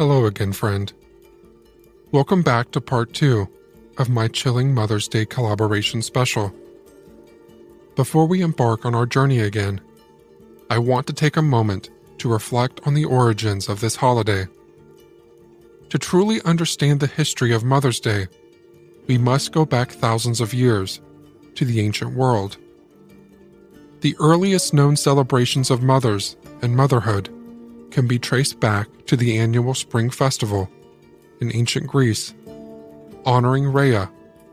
Hello again, friend. Welcome back to part 2 of my chilling Mother's Day collaboration special. Before we embark on our journey again, I want to take a moment to reflect on the origins of this holiday. To truly understand the history of Mother's Day, we must go back thousands of years to the ancient world. The earliest known celebrations of mothers and motherhood can be traced back to the annual spring festival in ancient Greece, honoring Rhea,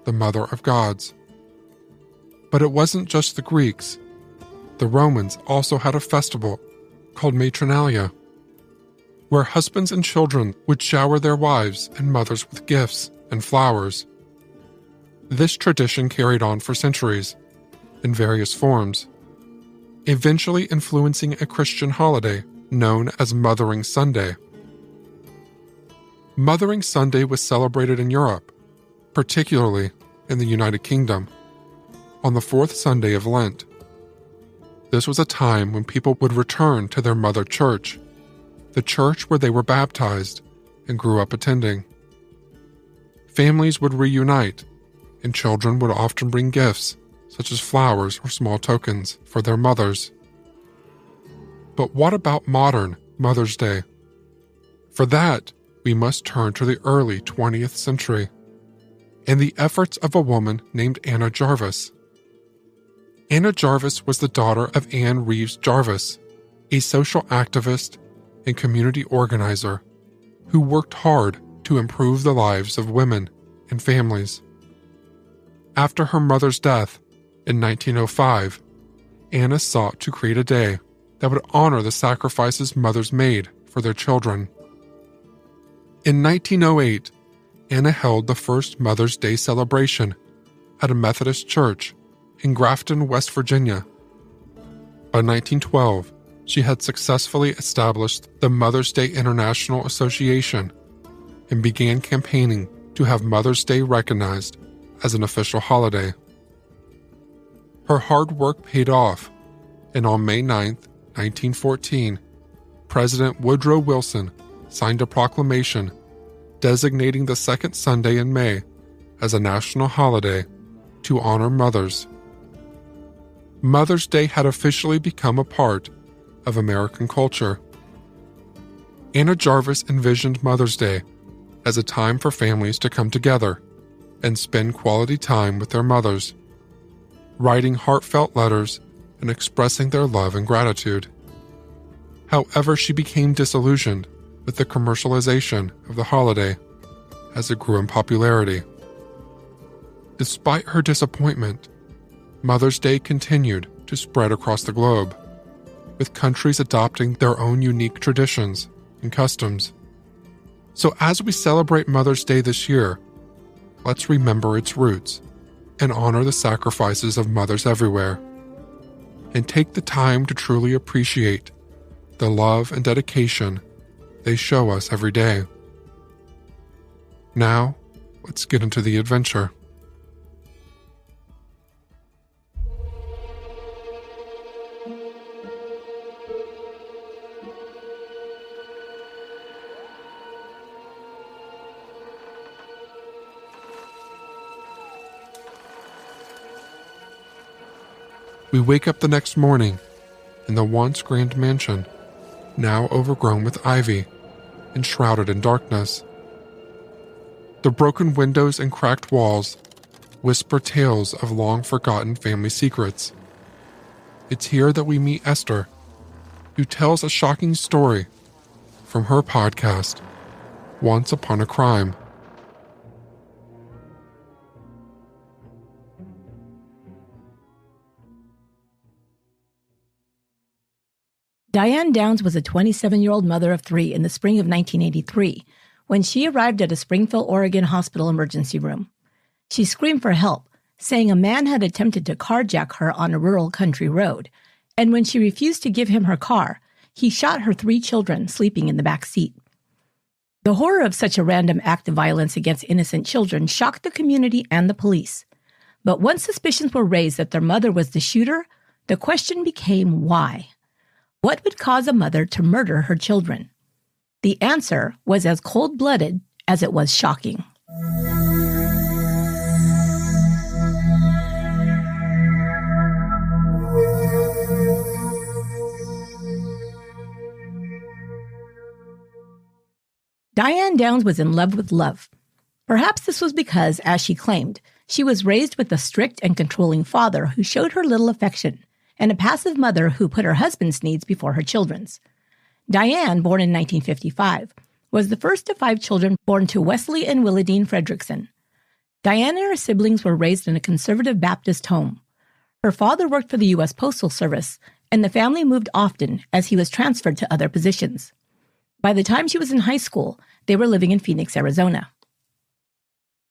the mother of gods. But it wasn't just the Greeks. The Romans also had a festival called Matronalia, where husbands and children would shower their wives and mothers with gifts and flowers. This tradition carried on for centuries, in various forms, eventually influencing a Christian holiday known as Mothering Sunday. Mothering Sunday was celebrated in Europe, particularly in the United Kingdom, on the fourth Sunday of Lent. This was a time when people would return to their mother church, the church where they were baptized and grew up attending. Families would reunite, and children would often bring gifts, such as flowers or small tokens, for their mothers. But what about modern Mother's Day? For that, we must turn to the early 20th century and the efforts of a woman named Anna Jarvis. Anna Jarvis was the daughter of Anne Reeves Jarvis, a social activist and community organizer who worked hard to improve the lives of women and families. After her mother's death in 1905, Anna sought to create a day that would honor the sacrifices mothers made for their children. In 1908, Anna held the first Mother's Day celebration at a Methodist church in Grafton, West Virginia. By 1912, she had successfully established the Mother's Day International Association and began campaigning to have Mother's Day recognized as an official holiday. Her hard work paid off, and on May 9, 1914, President Woodrow Wilson signed a proclamation designating the second Sunday in May as a national holiday to honor mothers. Mother's Day had officially become a part of American culture. Anna Jarvis envisioned Mother's Day as a time for families to come together and spend quality time with their mothers, writing heartfelt letters and expressing their love and gratitude. However, she became disillusioned with the commercialization of the holiday as it grew in popularity. Despite her disappointment, Mother's Day continued to spread across the globe, with countries adopting their own unique traditions and customs. So as we celebrate Mother's Day this year, let's remember its roots and honor the sacrifices of mothers everywhere, and take the time to truly appreciate the love and dedication they show us every day. Now, let's get into the adventure. We wake up the next morning in the once grand mansion, now overgrown with ivy and shrouded in darkness. The broken windows and cracked walls whisper tales of long-forgotten family secrets. It's here that we meet Esther, who tells a shocking story from her podcast, Once Upon a Crime. Diane Downs was a 27-year-old mother of 3 in the spring of 1983 when she arrived at a Springfield, Oregon hospital emergency room. She screamed for help, saying a man had attempted to carjack her on a rural country road, and when she refused to give him her car, he shot her 3 children sleeping in the back seat. The horror of such a random act of violence against innocent children shocked the community and the police. But once suspicions were raised that their mother was the shooter, the question became why. What would cause a mother to murder her children? The answer was as cold-blooded as it was shocking. Diane Downs was in love with love. Perhaps this was because, as she claimed, she was raised with a strict and controlling father who showed her little affection, and a passive mother who put her husband's needs before her children's. Diane, born in 1955, was the first of 5 children born to Wesley and Willadine Fredrickson. Diane and her siblings were raised in a conservative Baptist home. Her father worked for the U.S. Postal Service, and the family moved often as he was transferred to other positions. By the time she was in high school, they were living in Phoenix, Arizona.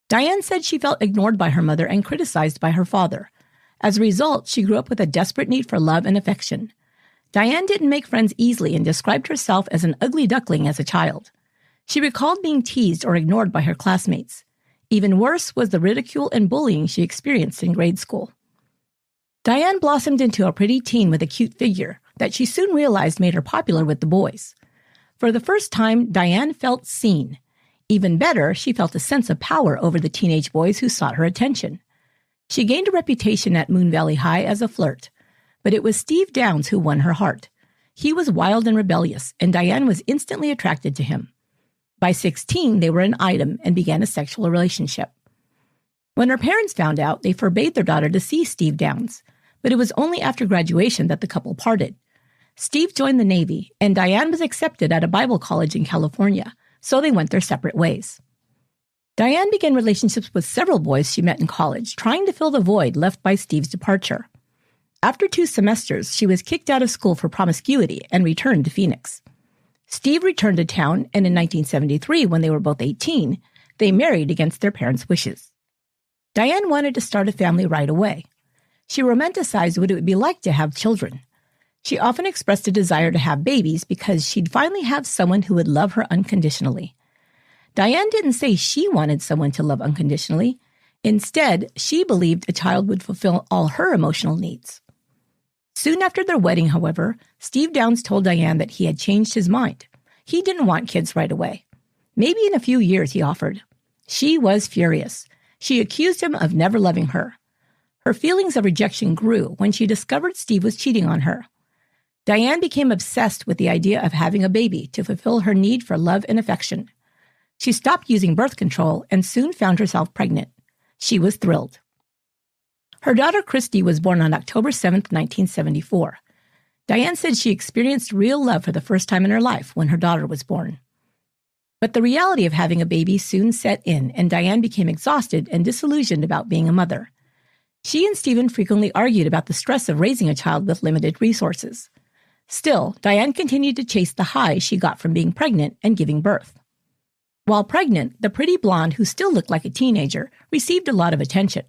Diane said she felt ignored by her mother and criticized by her father. As a result, she grew up with a desperate need for love and affection. Diane didn't make friends easily and described herself as an ugly duckling as a child. She recalled being teased or ignored by her classmates. Even worse was the ridicule and bullying she experienced in grade school. Diane blossomed into a pretty teen with a cute figure that she soon realized made her popular with the boys. For the first time, Diane felt seen. Even better, she felt a sense of power over the teenage boys who sought her attention. She gained a reputation at Moon Valley High as a flirt, but it was Steve Downs who won her heart. He was wild and rebellious, and Diane was instantly attracted to him. By 16, they were an item and began a sexual relationship. When her parents found out, they forbade their daughter to see Steve Downs, but it was only after graduation that the couple parted. Steve joined the Navy, and Diane was accepted at a Bible college in California, so they went their separate ways. Diane began relationships with several boys she met in college, trying to fill the void left by Steve's departure. After 2 semesters, she was kicked out of school for promiscuity and returned to Phoenix. Steve returned to town, and in 1973, when they were both 18, they married against their parents' wishes. Diane wanted to start a family right away. She romanticized what it would be like to have children. She often expressed a desire to have babies because she'd finally have someone who would love her unconditionally. Diane didn't say she wanted someone to love unconditionally. Instead, she believed a child would fulfill all her emotional needs. Soon after their wedding, however, Steve Downs told Diane that he had changed his mind. He didn't want kids right away. Maybe in a few years, he offered. She was furious. She accused him of never loving her. Her feelings of rejection grew when she discovered Steve was cheating on her. Diane became obsessed with the idea of having a baby to fulfill her need for love and affection. She stopped using birth control and soon found herself pregnant. She was thrilled. Her daughter Christy was born on October 7, 1974. Diane said she experienced real love for the first time in her life when her daughter was born. But the reality of having a baby soon set in, and Diane became exhausted and disillusioned about being a mother. She and Stephen frequently argued about the stress of raising a child with limited resources. Still, Diane continued to chase the highs she got from being pregnant and giving birth. While pregnant, the pretty blonde, who still looked like a teenager, received a lot of attention.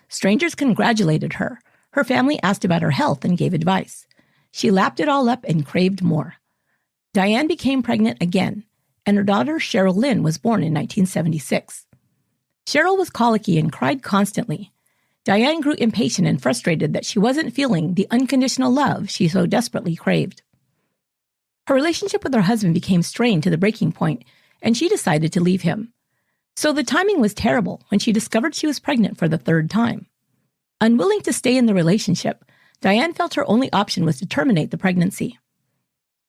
Strangers congratulated her. Her family asked about her health and gave advice. She lapped it all up and craved more. Diane became pregnant again, and her daughter Cheryl Lynn was born in 1976. Cheryl was colicky and cried constantly. Diane grew impatient and frustrated that she wasn't feeling the unconditional love she so desperately craved. Her relationship with her husband became strained to the breaking point, and she decided to leave him. So the timing was terrible when she discovered she was pregnant for the 3rd time. Unwilling to stay in the relationship, Diane felt her only option was to terminate the pregnancy.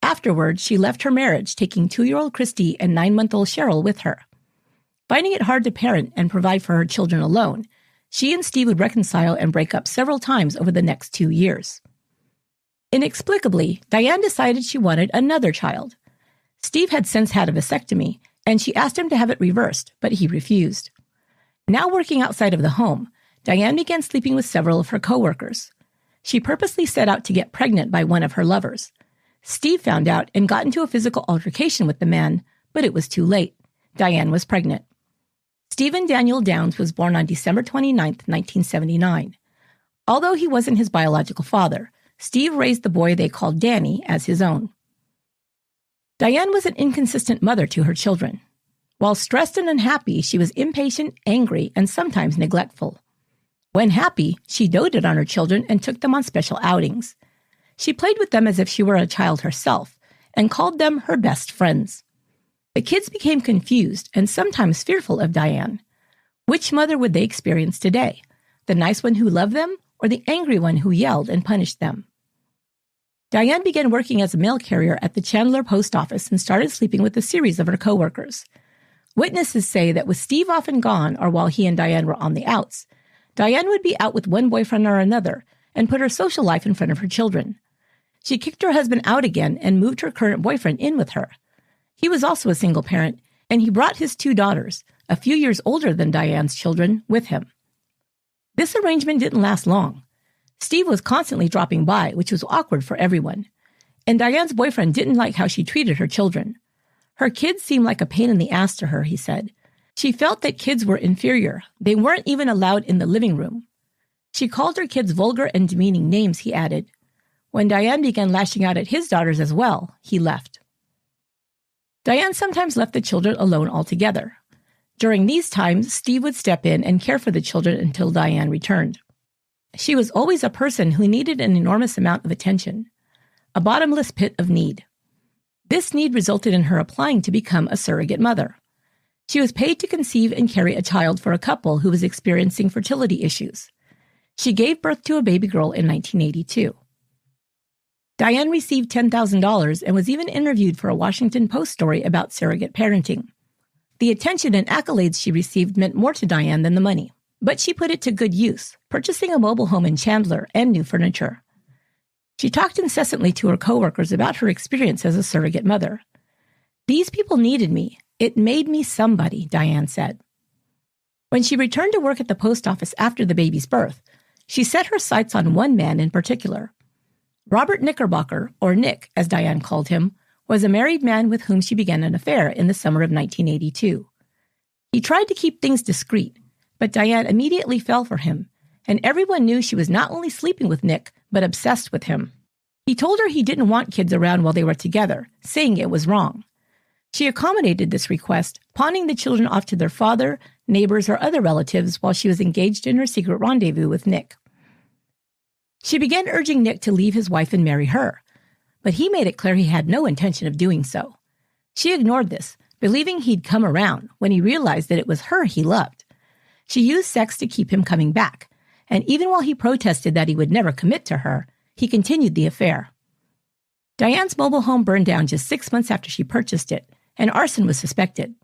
Afterwards, she left her marriage, taking 2-year-old Christy and 9-month-old Cheryl with her. Finding it hard to parent and provide for her children alone, she and Steve would reconcile and break up several times over the next 2 years. Inexplicably, Diane decided she wanted another child. Steve had since had a vasectomy, and she asked him to have it reversed, but he refused. Now working outside of the home, Diane began sleeping with several of her coworkers. She purposely set out to get pregnant by one of her lovers. Steve found out and got into a physical altercation with the man, but it was too late. Diane was pregnant. Stephen Daniel Downs was born on December 29, 1979. Although he wasn't his biological father, Steve raised the boy they called Danny as his own. Diane was an inconsistent mother to her children. While stressed and unhappy, she was impatient, angry, and sometimes neglectful. When happy, she doted on her children and took them on special outings. She played with them as if she were a child herself and called them her best friends. The kids became confused and sometimes fearful of Diane. Which mother would they experience today? The nice one who loved them or the angry one who yelled and punished them? Diane began working as a mail carrier at the Chandler post office and started sleeping with a series of her coworkers. Witnesses say that with Steve often gone or while he and Diane were on the outs, Diane would be out with one boyfriend or another and put her social life in front of her children. She kicked her husband out again and moved her current boyfriend in with her. He was also a single parent, and he brought his 2 daughters, a few years older than Diane's children, with him. This arrangement didn't last long. Steve was constantly dropping by, which was awkward for everyone. And Diane's boyfriend didn't like how she treated her children. Her kids seemed like a pain in the ass to her, he said. She felt that kids were inferior. They weren't even allowed in the living room. She called her kids vulgar and demeaning names, he added. When Diane began lashing out at his daughters as well, he left. Diane sometimes left the children alone altogether. During these times, Steve would step in and care for the children until Diane returned. She was always a person who needed an enormous amount of attention, a bottomless pit of need. This need resulted in her applying to become a surrogate mother. She was paid to conceive and carry a child for a couple who was experiencing fertility issues. She gave birth to a baby girl in 1982. Diane received $10,000 and was even interviewed for a Washington Post story about surrogate parenting. The attention and accolades she received meant more to Diane than the money, but she put it to good use, purchasing a mobile home in Chandler and new furniture. She talked incessantly to her coworkers about her experience as a surrogate mother. These people needed me. It made me somebody, Diane said. When she returned to work at the post office after the baby's birth, she set her sights on one man in particular. Robert Knickerbocker, or Nick, as Diane called him, was a married man with whom she began an affair in the summer of 1982. He tried to keep things discreet, but Diane immediately fell for him, and everyone knew she was not only sleeping with Nick, but obsessed with him. He told her he didn't want kids around while they were together, saying it was wrong. She accommodated this request, pawning the children off to their father, neighbors, or other relatives while she was engaged in her secret rendezvous with Nick. She began urging Nick to leave his wife and marry her, but he made it clear he had no intention of doing so. She ignored this, believing he'd come around when he realized that it was her he loved. She used sex to keep him coming back, and even while he protested that he would never commit to her, he continued the affair. Diane's mobile home burned down just 6 months after she purchased it, and arson was suspected.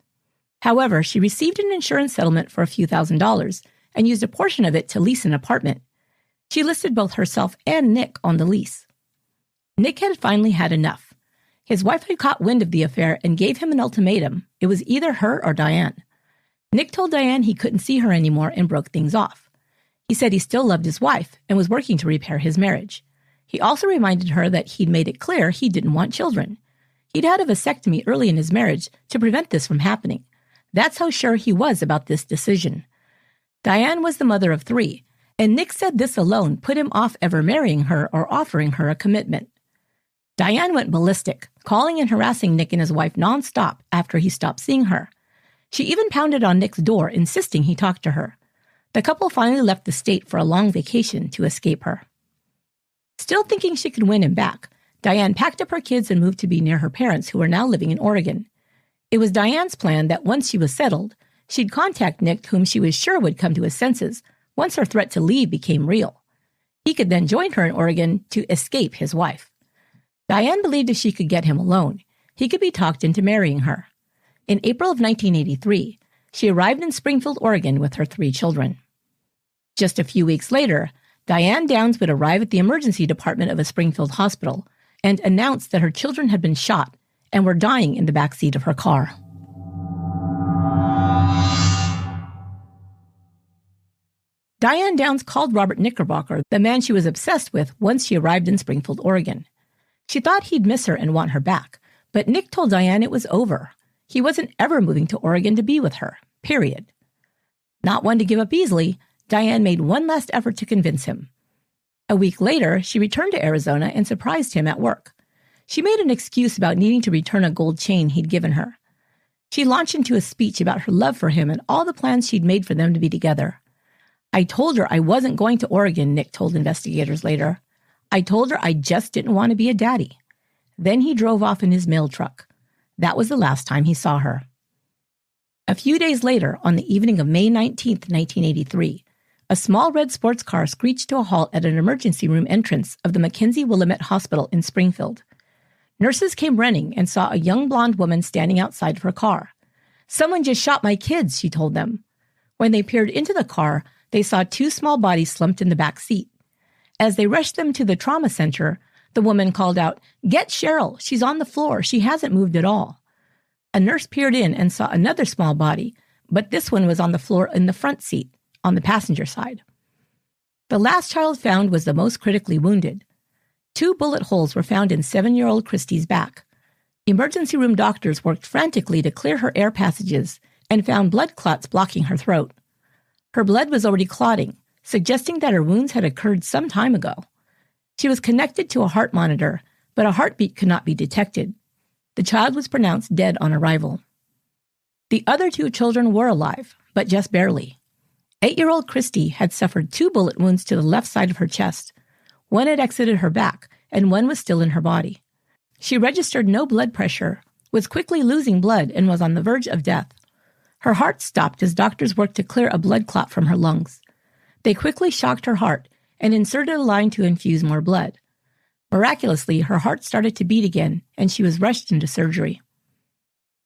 However, she received an insurance settlement for a few $1,000s and used a portion of it to lease an apartment. She listed both herself and Nick on the lease. Nick had finally had enough. His wife had caught wind of the affair and gave him an ultimatum. It was either her or Diane. Nick told Diane he couldn't see her anymore and broke things off. He said he still loved his wife and was working to repair his marriage. He also reminded her that he'd made it clear he didn't want children. He'd had a vasectomy early in his marriage to prevent this from happening. That's how sure he was about this decision. Diane was the mother of 3, and Nick said this alone put him off ever marrying her or offering her a commitment. Diane went ballistic, calling and harassing Nick and his wife nonstop after he stopped seeing her. She even pounded on Nick's door, insisting he talk to her. The couple finally left the state for a long vacation to escape her. Still thinking she could win him back, Diane packed up her kids and moved to be near her parents, who were now living in Oregon. It was Diane's plan that once she was settled, she'd contact Nick, whom she was sure would come to his senses once her threat to leave became real. He could then join her in Oregon to escape his wife. Diane believed if she could get him alone, he could be talked into marrying her. In April of 1983, she arrived in Springfield, Oregon with her 3 children. Just a few weeks later, Diane Downs would arrive at the emergency department of a Springfield hospital and announce that her children had been shot and were dying in the back seat of her car. Diane Downs called Robert Knickerbocker, the man she was obsessed with, once she arrived in Springfield, Oregon. She thought he'd miss her and want her back, but Nick told Diane it was over. He wasn't ever moving to Oregon to be with her, period. Not one to give up easily, Diane made one last effort to convince him. A week later, she returned to Arizona and surprised him at work. She made an excuse about needing to return a gold chain he'd given her. She launched into a speech about her love for him and all the plans she'd made for them to be together. I told her I wasn't going to Oregon, Nick told investigators later. I told her I just didn't want to be a daddy. Then he drove off in his mail truck. That was the last time he saw her. A few days later, on the evening of May 19, 1983, a small red sports car screeched to a halt at an emergency room entrance of the Mackenzie-Willamette Hospital in Springfield. Nurses came running and saw a young blonde woman standing outside of her car. "Someone just shot my kids," she told them. When they peered into the car, they saw two small bodies slumped in the back seat. As they rushed them to the trauma center, the woman called out, "Get Cheryl, she's on the floor, she hasn't moved at all." A nurse peered in and saw another small body, but this one was on the floor in the front seat, on the passenger side. The last child found was the most critically wounded. 2 bullet holes were found in 7-year-old Christy's back. Emergency room doctors worked frantically to clear her air passages and found blood clots blocking her throat. Her blood was already clotting, suggesting that her wounds had occurred some time ago. She was connected to a heart monitor, but a heartbeat could not be detected. The child was pronounced dead on arrival. The other 2 children were alive, but just barely. 8-year-old Christy had suffered 2 bullet wounds to the left side of her chest. One had exited her back, and one was still in her body. She registered no blood pressure, was quickly losing blood, and was on the verge of death. Her heart stopped as doctors worked to clear a blood clot from her lungs. They quickly shocked her heart and inserted a line to infuse more blood. Miraculously, her heart started to beat again, and she was rushed into surgery.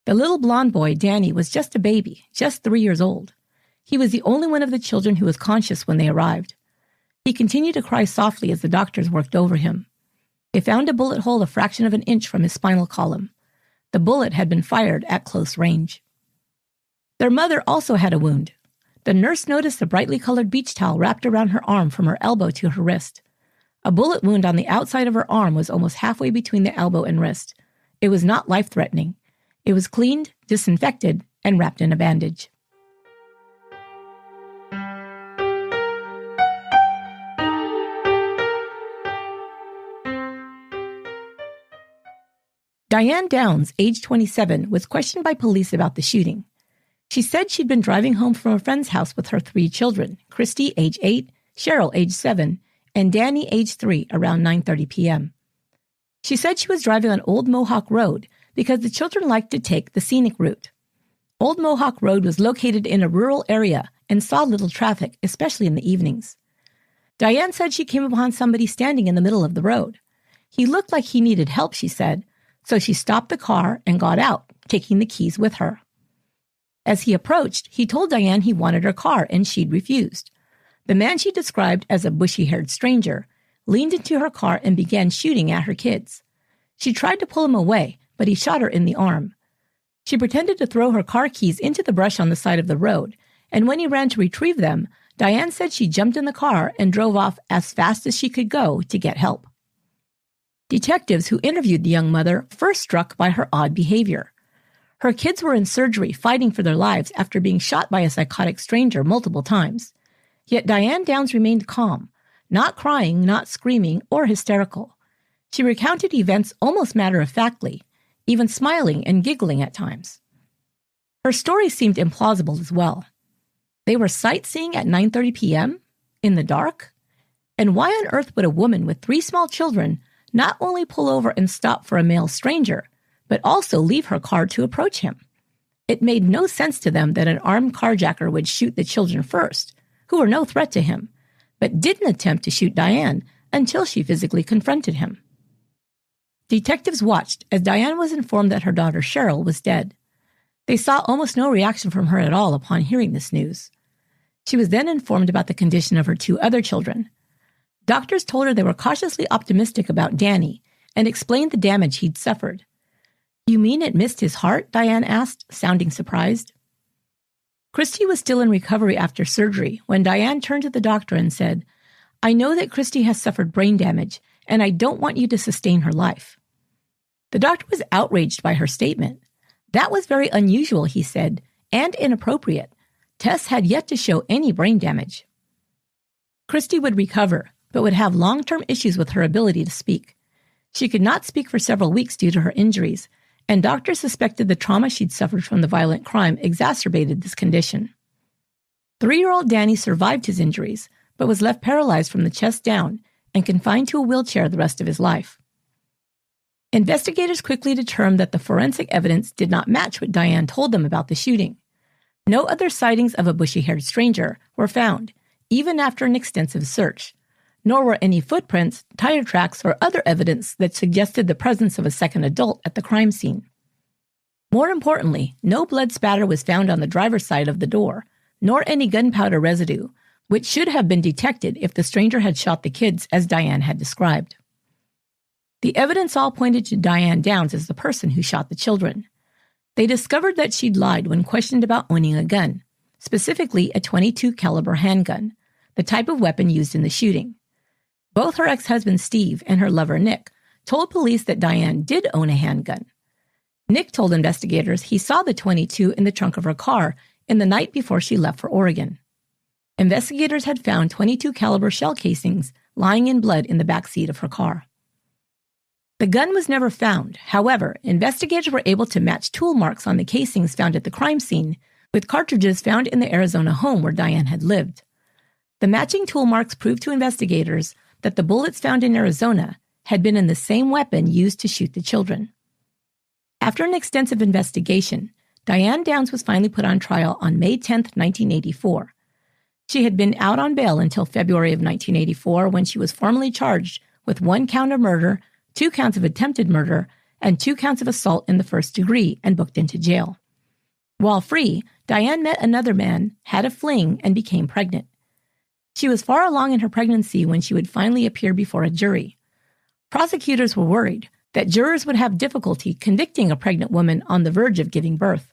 The little blonde boy, Danny, was just a baby, just 3 years old. He was the only one of the children who was conscious when they arrived. He continued to cry softly as the doctors worked over him. They found a bullet hole a fraction of an inch from his spinal column. The bullet had been fired at close range. Their mother also had a wound. The nurse noticed a brightly colored beach towel wrapped around her arm from her elbow to her wrist. A bullet wound on the outside of her arm was almost halfway between the elbow and wrist. It was not life-threatening. It was cleaned, disinfected, and wrapped in a bandage. Diane Downs, age 27, was questioned by police about the shooting. She said she'd been driving home from a friend's house with her 3 children, Christy, age 8, Cheryl, age 7, and Danny, age 3, around 9:30 p.m. She said she was driving on Old Mohawk Road because the children liked to take the scenic route. Old Mohawk Road was located in a rural area and saw little traffic, especially in the evenings. Diane said she came upon somebody standing in the middle of the road. He looked like he needed help, she said, so she stopped the car and got out, taking the keys with her. As he approached, he told Diane he wanted her car, and she'd refused. The man she described as a bushy-haired stranger leaned into her car and began shooting at her kids. She tried to pull him away, but he shot her in the arm. She pretended to throw her car keys into the brush on the side of the road, and when he ran to retrieve them, Diane said she jumped in the car and drove off as fast as she could go to get help. Detectives who interviewed the young mother first struck by her odd behavior. Her kids were in surgery fighting for their lives after being shot by a psychotic stranger multiple times. Yet Diane Downs remained calm, not crying, not screaming, or hysterical. She recounted events almost matter-of-factly, even smiling and giggling at times. Her story seemed implausible as well. They were sightseeing at 9:30 p.m.? In the dark? And why on earth would a woman with 3 small children not only pull over and stop for a male stranger, but also leave her car to approach him? It made no sense to them that an armed carjacker would shoot the children first, who were no threat to him, but didn't attempt to shoot Diane until she physically confronted him. Detectives watched as Diane was informed that her daughter Cheryl was dead. They saw almost no reaction from her at all upon hearing this news. She was then informed about the condition of her 2 other children. Doctors told her they were cautiously optimistic about Danny and explained the damage he'd suffered. "You mean it missed his heart?" Diane asked, sounding surprised. Christy was still in recovery after surgery when Diane turned to the doctor and said, "I know that Christy has suffered brain damage, and I don't want you to sustain her life." The doctor was outraged by her statement. That was very unusual, he said, and inappropriate. Tests had yet to show any brain damage. Christy would recover, but would have long-term issues with her ability to speak. She could not speak for several weeks due to her injuries, and doctors suspected the trauma she'd suffered from the violent crime exacerbated this condition. 3-year-old Danny survived his injuries, but was left paralyzed from the chest down and confined to a wheelchair the rest of his life. Investigators quickly determined that the forensic evidence did not match what Diane told them about the shooting. No other sightings of a bushy-haired stranger were found, even after an extensive search, nor were any footprints, tire tracks, or other evidence that suggested the presence of a second adult at the crime scene. More importantly, no blood spatter was found on the driver's side of the door, nor any gunpowder residue, which should have been detected if the stranger had shot the kids as Diane had described. The evidence all pointed to Diane Downs as the person who shot the children. They discovered that she'd lied when questioned about owning a gun, specifically a .22 caliber handgun, the type of weapon used in the shooting. Both her ex-husband Steve and her lover Nick told police that Diane did own a handgun. Nick told investigators he saw the .22 in the trunk of her car in the night before she left for Oregon. Investigators had found .22 caliber shell casings lying in blood in the back seat of her car. The gun was never found. However, investigators were able to match tool marks on the casings found at the crime scene with cartridges found in the Arizona home where Diane had lived. The matching tool marks proved to investigators that the bullets found in Arizona had been in the same weapon used to shoot the children. After an extensive investigation, Diane Downs was finally put on trial on May 10, 1984. She had been out on bail until February of 1984 when she was formally charged with 1 count of murder, 2 counts of attempted murder, and 2 counts of assault in the first degree and booked into jail. While free, Diane met another man, had a fling, and became pregnant. She was far along in her pregnancy when she would finally appear before a jury. Prosecutors were worried that jurors would have difficulty convicting a pregnant woman on the verge of giving birth.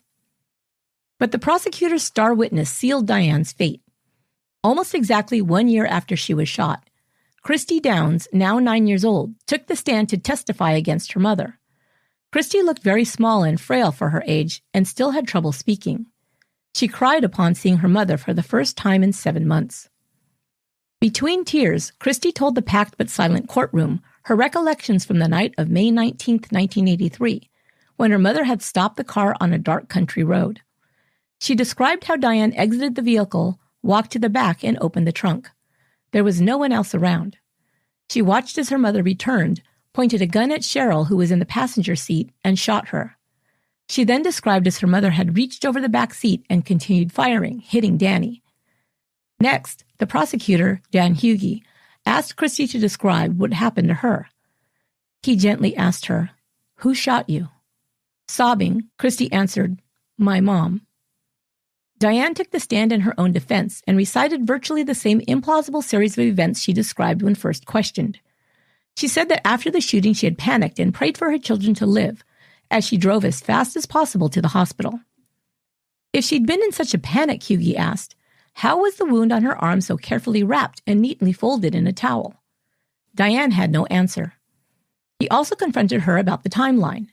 But the prosecutor's star witness sealed Diane's fate. Almost exactly 1 year after she was shot, Christy Downs, now 9 years old, took the stand to testify against her mother. Christy looked very small and frail for her age and still had trouble speaking. She cried upon seeing her mother for the first time in 7 months. Between tears, Christy told the packed but silent courtroom her recollections from the night of May 19, 1983, when her mother had stopped the car on a dark country road. She described how Diane exited the vehicle, walked to the back, and opened the trunk. There was no one else around. She watched as her mother returned, pointed a gun at Cheryl, who was in the passenger seat, and shot her. She then described as her mother had reached over the back seat and continued firing, hitting Danny. Next, the prosecutor, Dan Hughey, asked Christy to describe what happened to her. He gently asked her, "Who shot you?" Sobbing, Christy answered, "My mom." Diane took the stand in her own defense and recited virtually the same implausible series of events she described when first questioned. She said that after the shooting she had panicked and prayed for her children to live, as she drove as fast as possible to the hospital. If she'd been in such a panic, Hughey asked, how was the wound on her arm so carefully wrapped and neatly folded in a towel? Diane had no answer. He also confronted her about the timeline.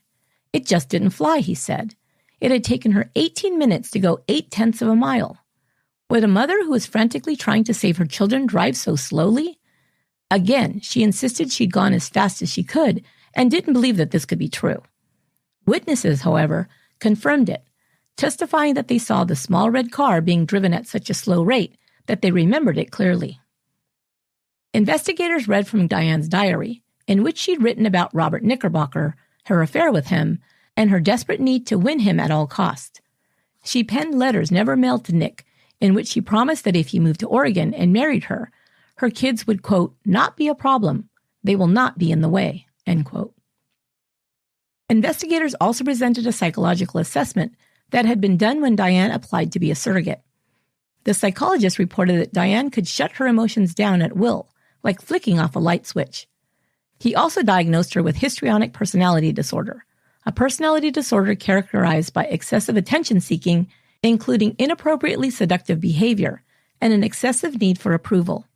It just didn't fly, he said. It had taken her 18 minutes to go 0.8 of a mile. Would a mother who was frantically trying to save her children drive so slowly? Again, she insisted she'd gone as fast as she could and didn't believe that this could be true. Witnesses, however, confirmed it, testifying that they saw the small red car being driven at such a slow rate that they remembered it clearly. Investigators read from Diane's diary, in which she'd written about Robert Knickerbocker, her affair with him, and her desperate need to win him at all costs. She penned letters never mailed to Nick, in which she promised that if he moved to Oregon and married her, her kids would, quote, not be a problem. They will not be in the way, end quote. Investigators also presented a psychological assessment that had been done when Diane applied to be a surrogate. The psychologist reported that Diane could shut her emotions down at will, like flicking off a light switch. He also diagnosed her with histrionic personality disorder, a personality disorder characterized by excessive attention-seeking, including inappropriately seductive behavior, and an excessive need for approval.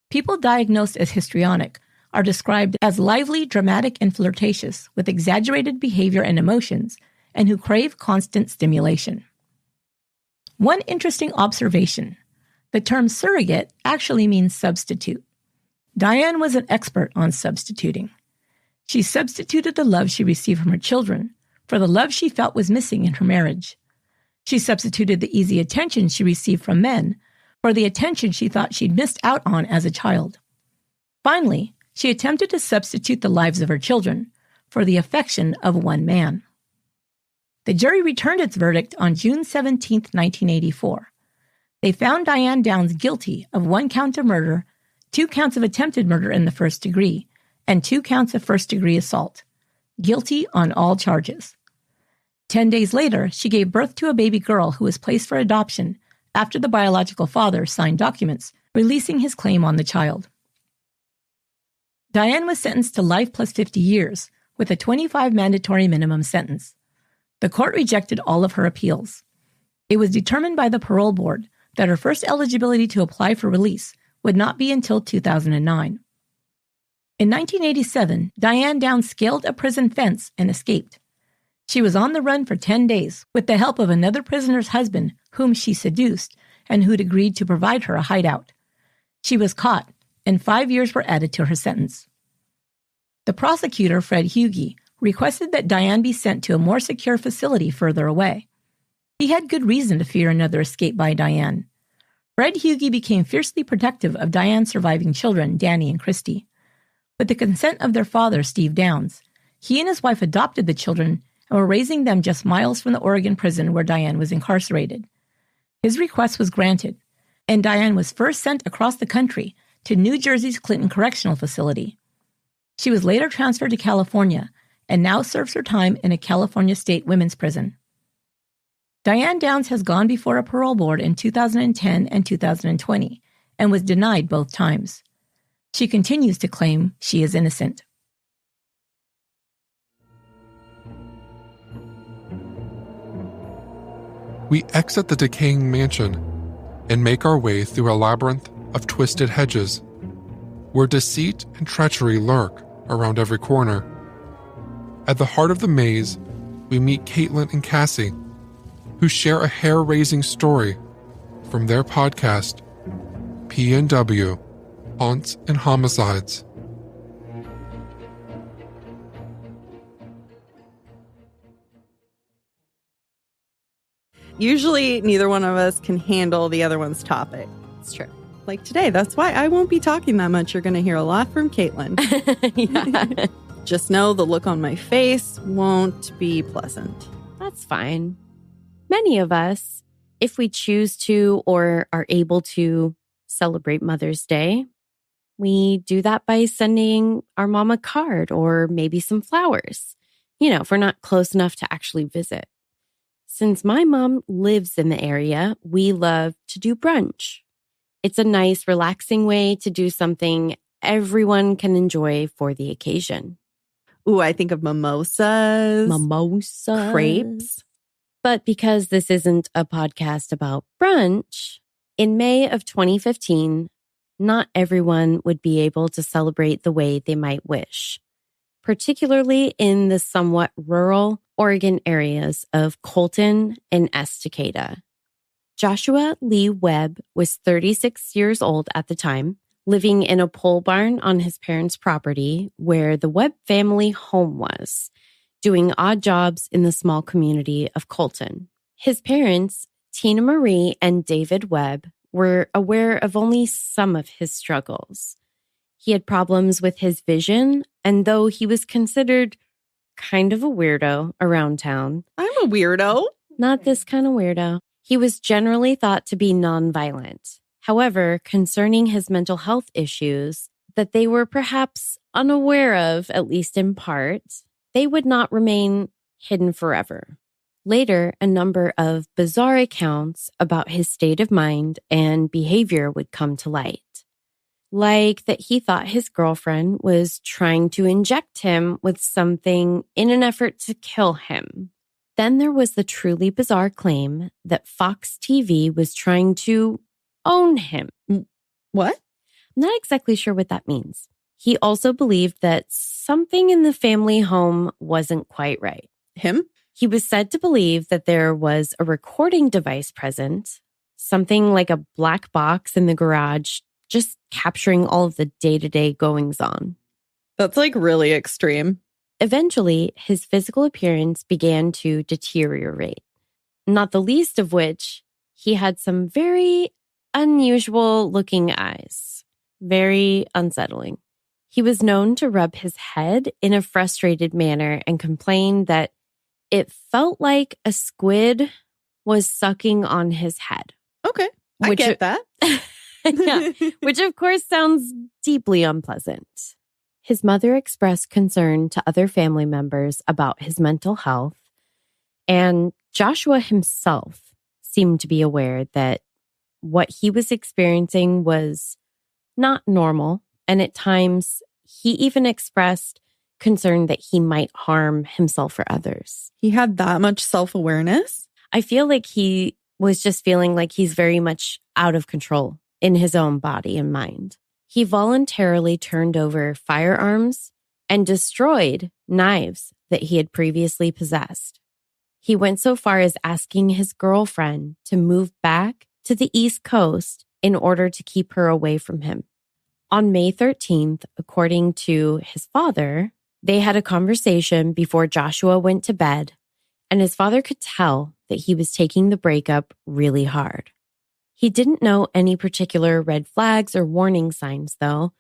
People diagnosed as histrionic are described as lively, dramatic, and flirtatious, with exaggerated behavior and emotions, and who crave constant stimulation. One interesting observation: the term surrogate actually means substitute. Diane was an expert on substituting. She substituted the love she received from her children for the love she felt was missing in her marriage. She substituted the easy attention she received from men for the attention she thought she'd missed out on as a child. Finally, she attempted to substitute the lives of her children for the affection of one man. The jury returned its verdict on June 17, 1984. They found Diane Downs guilty of 1 count of murder, 2 counts of attempted murder in the first degree, and 2 counts of first-degree assault. Guilty on all charges. 10 days later, she gave birth to a baby girl who was placed for adoption after the biological father signed documents releasing his claim on the child. Diane was sentenced to life plus 50 years, with a 25 mandatory minimum sentence. The court rejected all of her appeals. It was determined by the parole board that her first eligibility to apply for release would not be until 2009. In 1987, Diane Downs scaled a prison fence and escaped. She was on the run for 10 days with the help of another prisoner's husband, whom she seduced and who'd agreed to provide her a hideout. She was caught, and 5 years were added to her sentence. The prosecutor, Fred Hughey, requested that Diane be sent to a more secure facility further away. He had good reason to fear another escape by Diane. Fred Hughey became fiercely protective of Diane's surviving children, Danny and Christy. With the consent of their father, Steve Downs, he and his wife adopted the children and were raising them just miles from the Oregon prison where Diane was incarcerated. His request was granted, and Diane was first sent across the country to New Jersey's Clinton Correctional Facility. She was later transferred to California and now serves her time in a California state women's prison. Diane Downs has gone before a parole board in 2010 and 2020 and was denied both times. She continues to claim she is innocent. We exit the decaying mansion and make our way through a labyrinth of twisted hedges, where deceit and treachery lurk around every corner. At the heart of the maze, we meet Caitlin and Cassie, who share a hair-raising story from their podcast, PNW Haunts and Homicides. Usually, neither one of us can handle the other one's topic. It's true. Like today, that's why I won't be talking that much. You're going to hear a lot from Caitlin. Yeah. Just know the look on my face won't be pleasant. That's fine. Many of us, if we choose to or are able to celebrate Mother's Day, we do that by sending our mom a card or maybe some flowers, if we're not close enough to actually visit. Since my mom lives in the area, we love to do brunch. It's a nice, relaxing way to do something everyone can enjoy for the occasion. Ooh, I think of mimosas. Mimosas. Crepes. But because this isn't a podcast about brunch, in May of 2015, not everyone would be able to celebrate the way they might wish, particularly in the somewhat rural Oregon areas of Colton and Estacada. Joshua Lee Webb was 36 years old at the time, living in a pole barn on his parents' property where the Webb family home was, doing odd jobs in the small community of Colton. His parents, Tina Marie and David Webb, were aware of only some of his struggles. He had problems with his vision, and though he was considered kind of a weirdo around town. I'm a weirdo. Not this kind of weirdo. He was generally thought to be nonviolent. However, concerning his mental health issues that they were perhaps unaware of, at least in part, they would not remain hidden forever. Later, a number of bizarre accounts about his state of mind and behavior would come to light. Like that he thought his girlfriend was trying to inject him with something in an effort to kill him. Then there was the truly bizarre claim that Fox TV was trying to own him. What? I'm not exactly sure what that means. He also believed that something in the family home wasn't quite right. Him? He was said to believe that there was a recording device present, something like a black box in the garage, just capturing all of the day-to-day goings-on. That's like really extreme. Eventually, his physical appearance began to deteriorate, not the least of which he had some very unusual-looking eyes. Very unsettling. He was known to rub his head in a frustrated manner and complained that it felt like a squid was sucking on his head. Okay, I get that. Yeah, which of course sounds deeply unpleasant. His mother expressed concern to other family members about his mental health, and Joshua himself seemed to be aware that what he was experiencing was not normal, and at times he even expressed concern that he might harm himself or others. He had that much self-awareness? I feel like he was just feeling like he's very much out of control in his own body and mind. He voluntarily turned over firearms and destroyed knives that he had previously possessed. He went so far as asking his girlfriend to move back to the East Coast in order to keep her away from him. On May 13th, according to his father, they had a conversation before Joshua went to bed, and his father could tell that he was taking the breakup really hard. He didn't know any particular red flags or warning signs, though.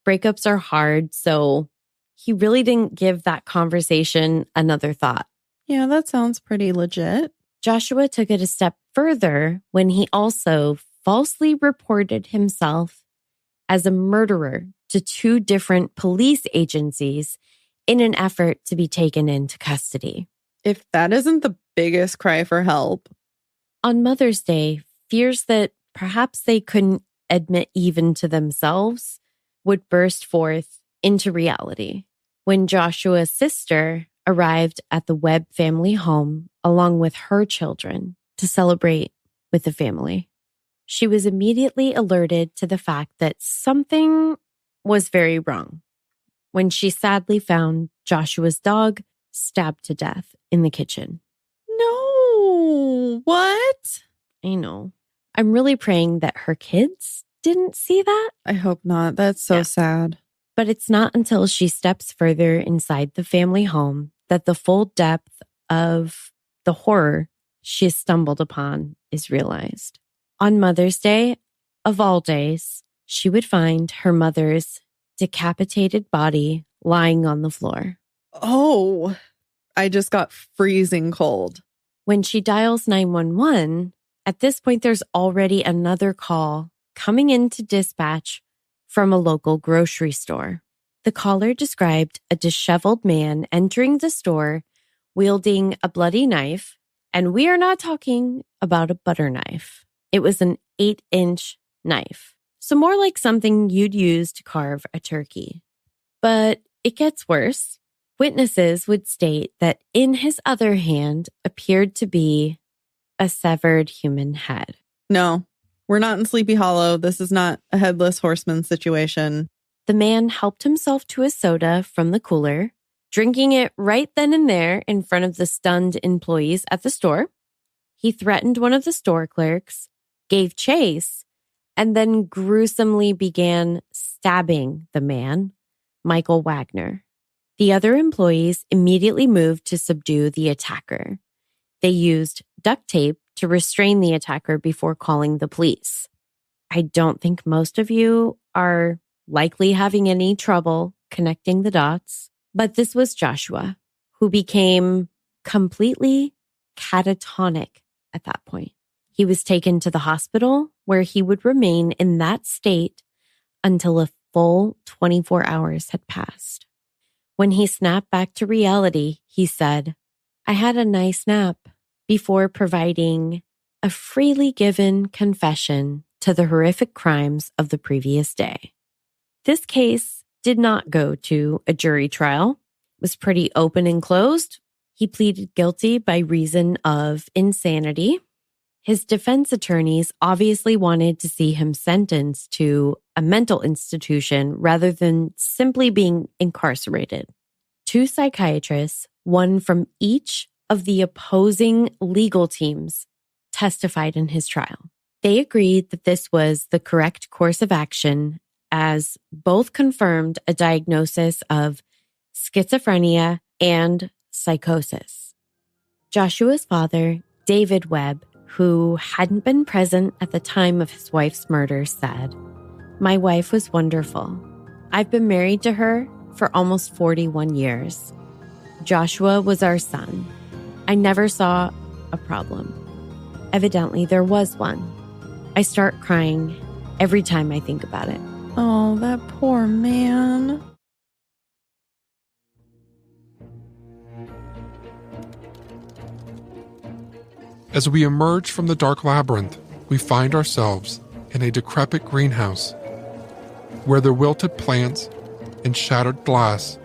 Breakups are hard, so he really didn't give that conversation another thought. Yeah, that sounds pretty legit. Joshua took it a step further when he also falsely reported himself as a murderer to 2 different police agencies in an effort to be taken into custody. If that isn't the biggest cry for help. On Mother's Day, fears that perhaps they couldn't admit even to themselves would burst forth into reality when Joshua's sister arrived at the Webb family home along with her children to celebrate with the family. She was immediately alerted to the fact that something was very wrong when she sadly found Joshua's dog stabbed to death in the kitchen. No, what? I know. I'm really praying that her kids didn't see that. I hope not. That's so sad. But it's not until she steps further inside the family home that the full depth of the horror she has stumbled upon is realized. On Mother's Day, of all days, she would find her mother's decapitated body lying on the floor. Oh, I just got freezing cold. When she dials 911, at this point, there's already another call coming into dispatch from a local grocery store. The caller described a disheveled man entering the store wielding a bloody knife, and we are not talking about a butter knife. It was an 8-inch knife, so more like something you'd use to carve a turkey. But it gets worse. Witnesses would state that in his other hand appeared to be a severed human head. No, we're not in Sleepy Hollow. This is not a headless horseman situation. The man helped himself to a soda from the cooler, drinking it right then and there in front of the stunned employees at the store. He threatened one of the store clerks, gave chase, and then gruesomely began stabbing the man, Michael Wagner. The other employees immediately moved to subdue the attacker. They used duct tape to restrain the attacker before calling the police. I don't think most of you are likely having any trouble connecting the dots, but this was Joshua, who became completely catatonic at that point. He was taken to the hospital where he would remain in that state until a full 24 hours had passed. When he snapped back to reality, he said, "I had a nice nap," before providing a freely given confession to the horrific crimes of the previous day. This case did not go to a jury trial. It was pretty open and closed. He pleaded guilty by reason of insanity. His defense attorneys obviously wanted to see him sentenced to a mental institution rather than simply being incarcerated. 2 psychiatrists, one from each of the opposing legal teams, testified in his trial. They agreed that this was the correct course of action, as both confirmed a diagnosis of schizophrenia and psychosis. Joshua's father, David Webb, who hadn't been present at the time of his wife's murder, said, "My wife was wonderful. I've been married to her for almost 41 years. Joshua was our son. I never saw a problem. Evidently, there was one. I start crying every time I think about it. Oh, that poor man. As we emerge from the dark labyrinth, we find ourselves in a decrepit greenhouse where the wilted plants and shattered glass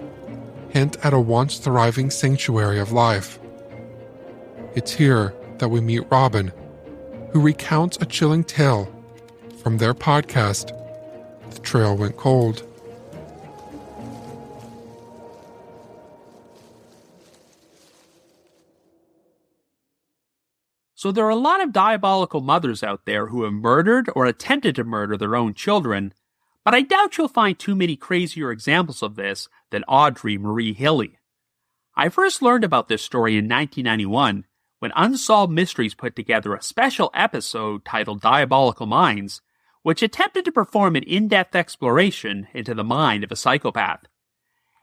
hint at a once thriving sanctuary of life. It's here that we meet Robin, who recounts a chilling tale from their podcast, The Trail Went Cold. So there are a lot of diabolical mothers out there who have murdered or attempted to murder their own children, but I doubt you'll find too many crazier examples of this than Audrey Marie Hilley. I first learned about this story in 1991 when Unsolved Mysteries put together a special episode titled Diabolical Minds, which attempted to perform an in-depth exploration into the mind of a psychopath.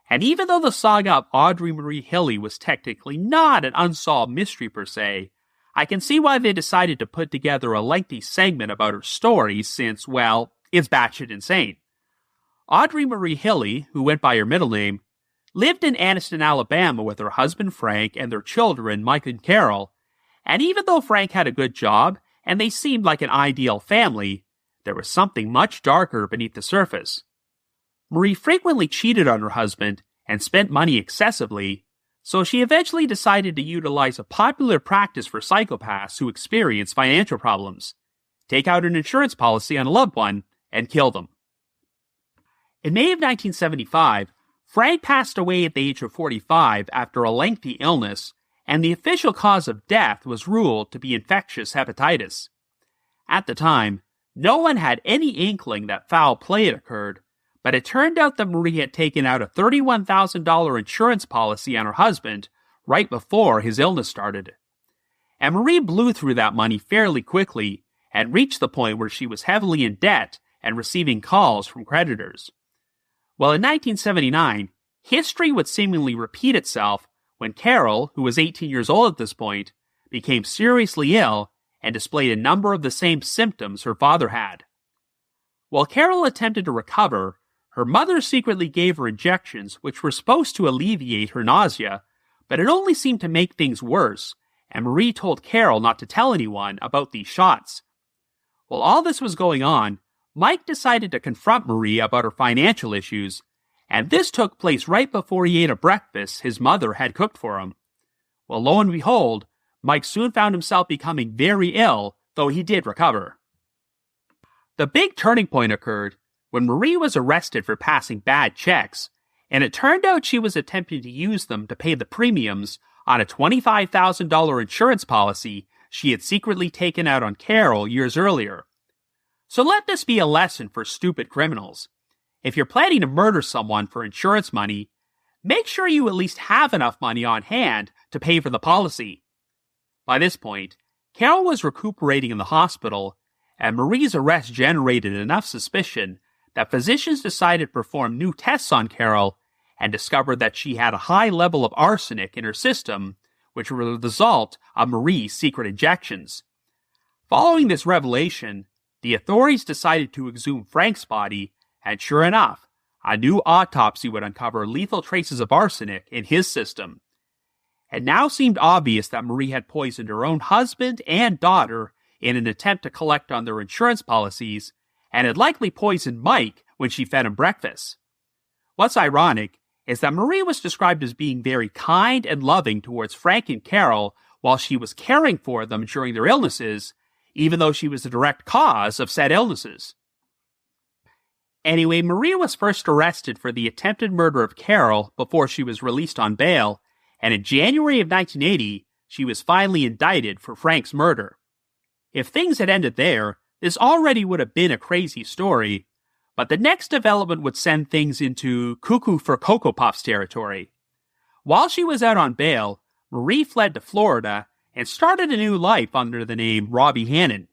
And even though the saga of Audrey Marie Hilley was technically not an unsolved mystery per se, I can see why they decided to put together a lengthy segment about her story since, well, it's batshit insane. Audrey Marie Hilley, who went by her middle name, lived in Anniston, Alabama with her husband Frank and their children Mike and Carol, and even though Frank had a good job and they seemed like an ideal family, there was something much darker beneath the surface. Marie frequently cheated on her husband and spent money excessively, so she eventually decided to utilize a popular practice for psychopaths who experience financial problems: take out an insurance policy on a loved one and kill them. In May of 1975, Frank passed away at the age of 45 after a lengthy illness, and the official cause of death was ruled to be infectious hepatitis. At the time, no one had any inkling that foul play had occurred, but it turned out that Marie had taken out a $31,000 insurance policy on her husband right before his illness started. And Marie blew through that money fairly quickly and reached the point where she was heavily in debt and receiving calls from creditors. Well, in 1979, history would seemingly repeat itself when Carol, who was 18 years old at this point, became seriously ill and displayed a number of the same symptoms her father had. While Carol attempted to recover, her mother secretly gave her injections which were supposed to alleviate her nausea, but it only seemed to make things worse, and Marie told Carol not to tell anyone about these shots. While all this was going on, Mike decided to confront Marie about her financial issues, and this took place right before he ate a breakfast his mother had cooked for him. Well, lo and behold, Mike soon found himself becoming very ill, though he did recover. The big turning point occurred when Marie was arrested for passing bad checks, and it turned out she was attempting to use them to pay the premiums on a $25,000 insurance policy she had secretly taken out on Carol years earlier. So let this be a lesson for stupid criminals. If you're planning to murder someone for insurance money, make sure you at least have enough money on hand to pay for the policy. By this point, Carol was recuperating in the hospital, and Marie's arrest generated enough suspicion that physicians decided to perform new tests on Carol and discovered that she had a high level of arsenic in her system, which were the result of Marie's secret injections. Following this revelation, the authorities decided to exhume Frank's body, and sure enough, a new autopsy would uncover lethal traces of arsenic in his system. It now seemed obvious that Marie had poisoned her own husband and daughter in an attempt to collect on their insurance policies, and had likely poisoned Mike when she fed him breakfast. What's ironic is that Marie was described as being very kind and loving towards Frank and Carol while she was caring for them during their illnesses, even though she was the direct cause of said illnesses. Anyway, Marie was first arrested for the attempted murder of Carol before she was released on bail, and in January of 1980, she was finally indicted for Frank's murder. If things had ended there, this already would have been a crazy story, but the next development would send things into cuckoo for Cocoa Puffs territory. While she was out on bail, Marie fled to Florida and started a new life under the name Robbie Hannon.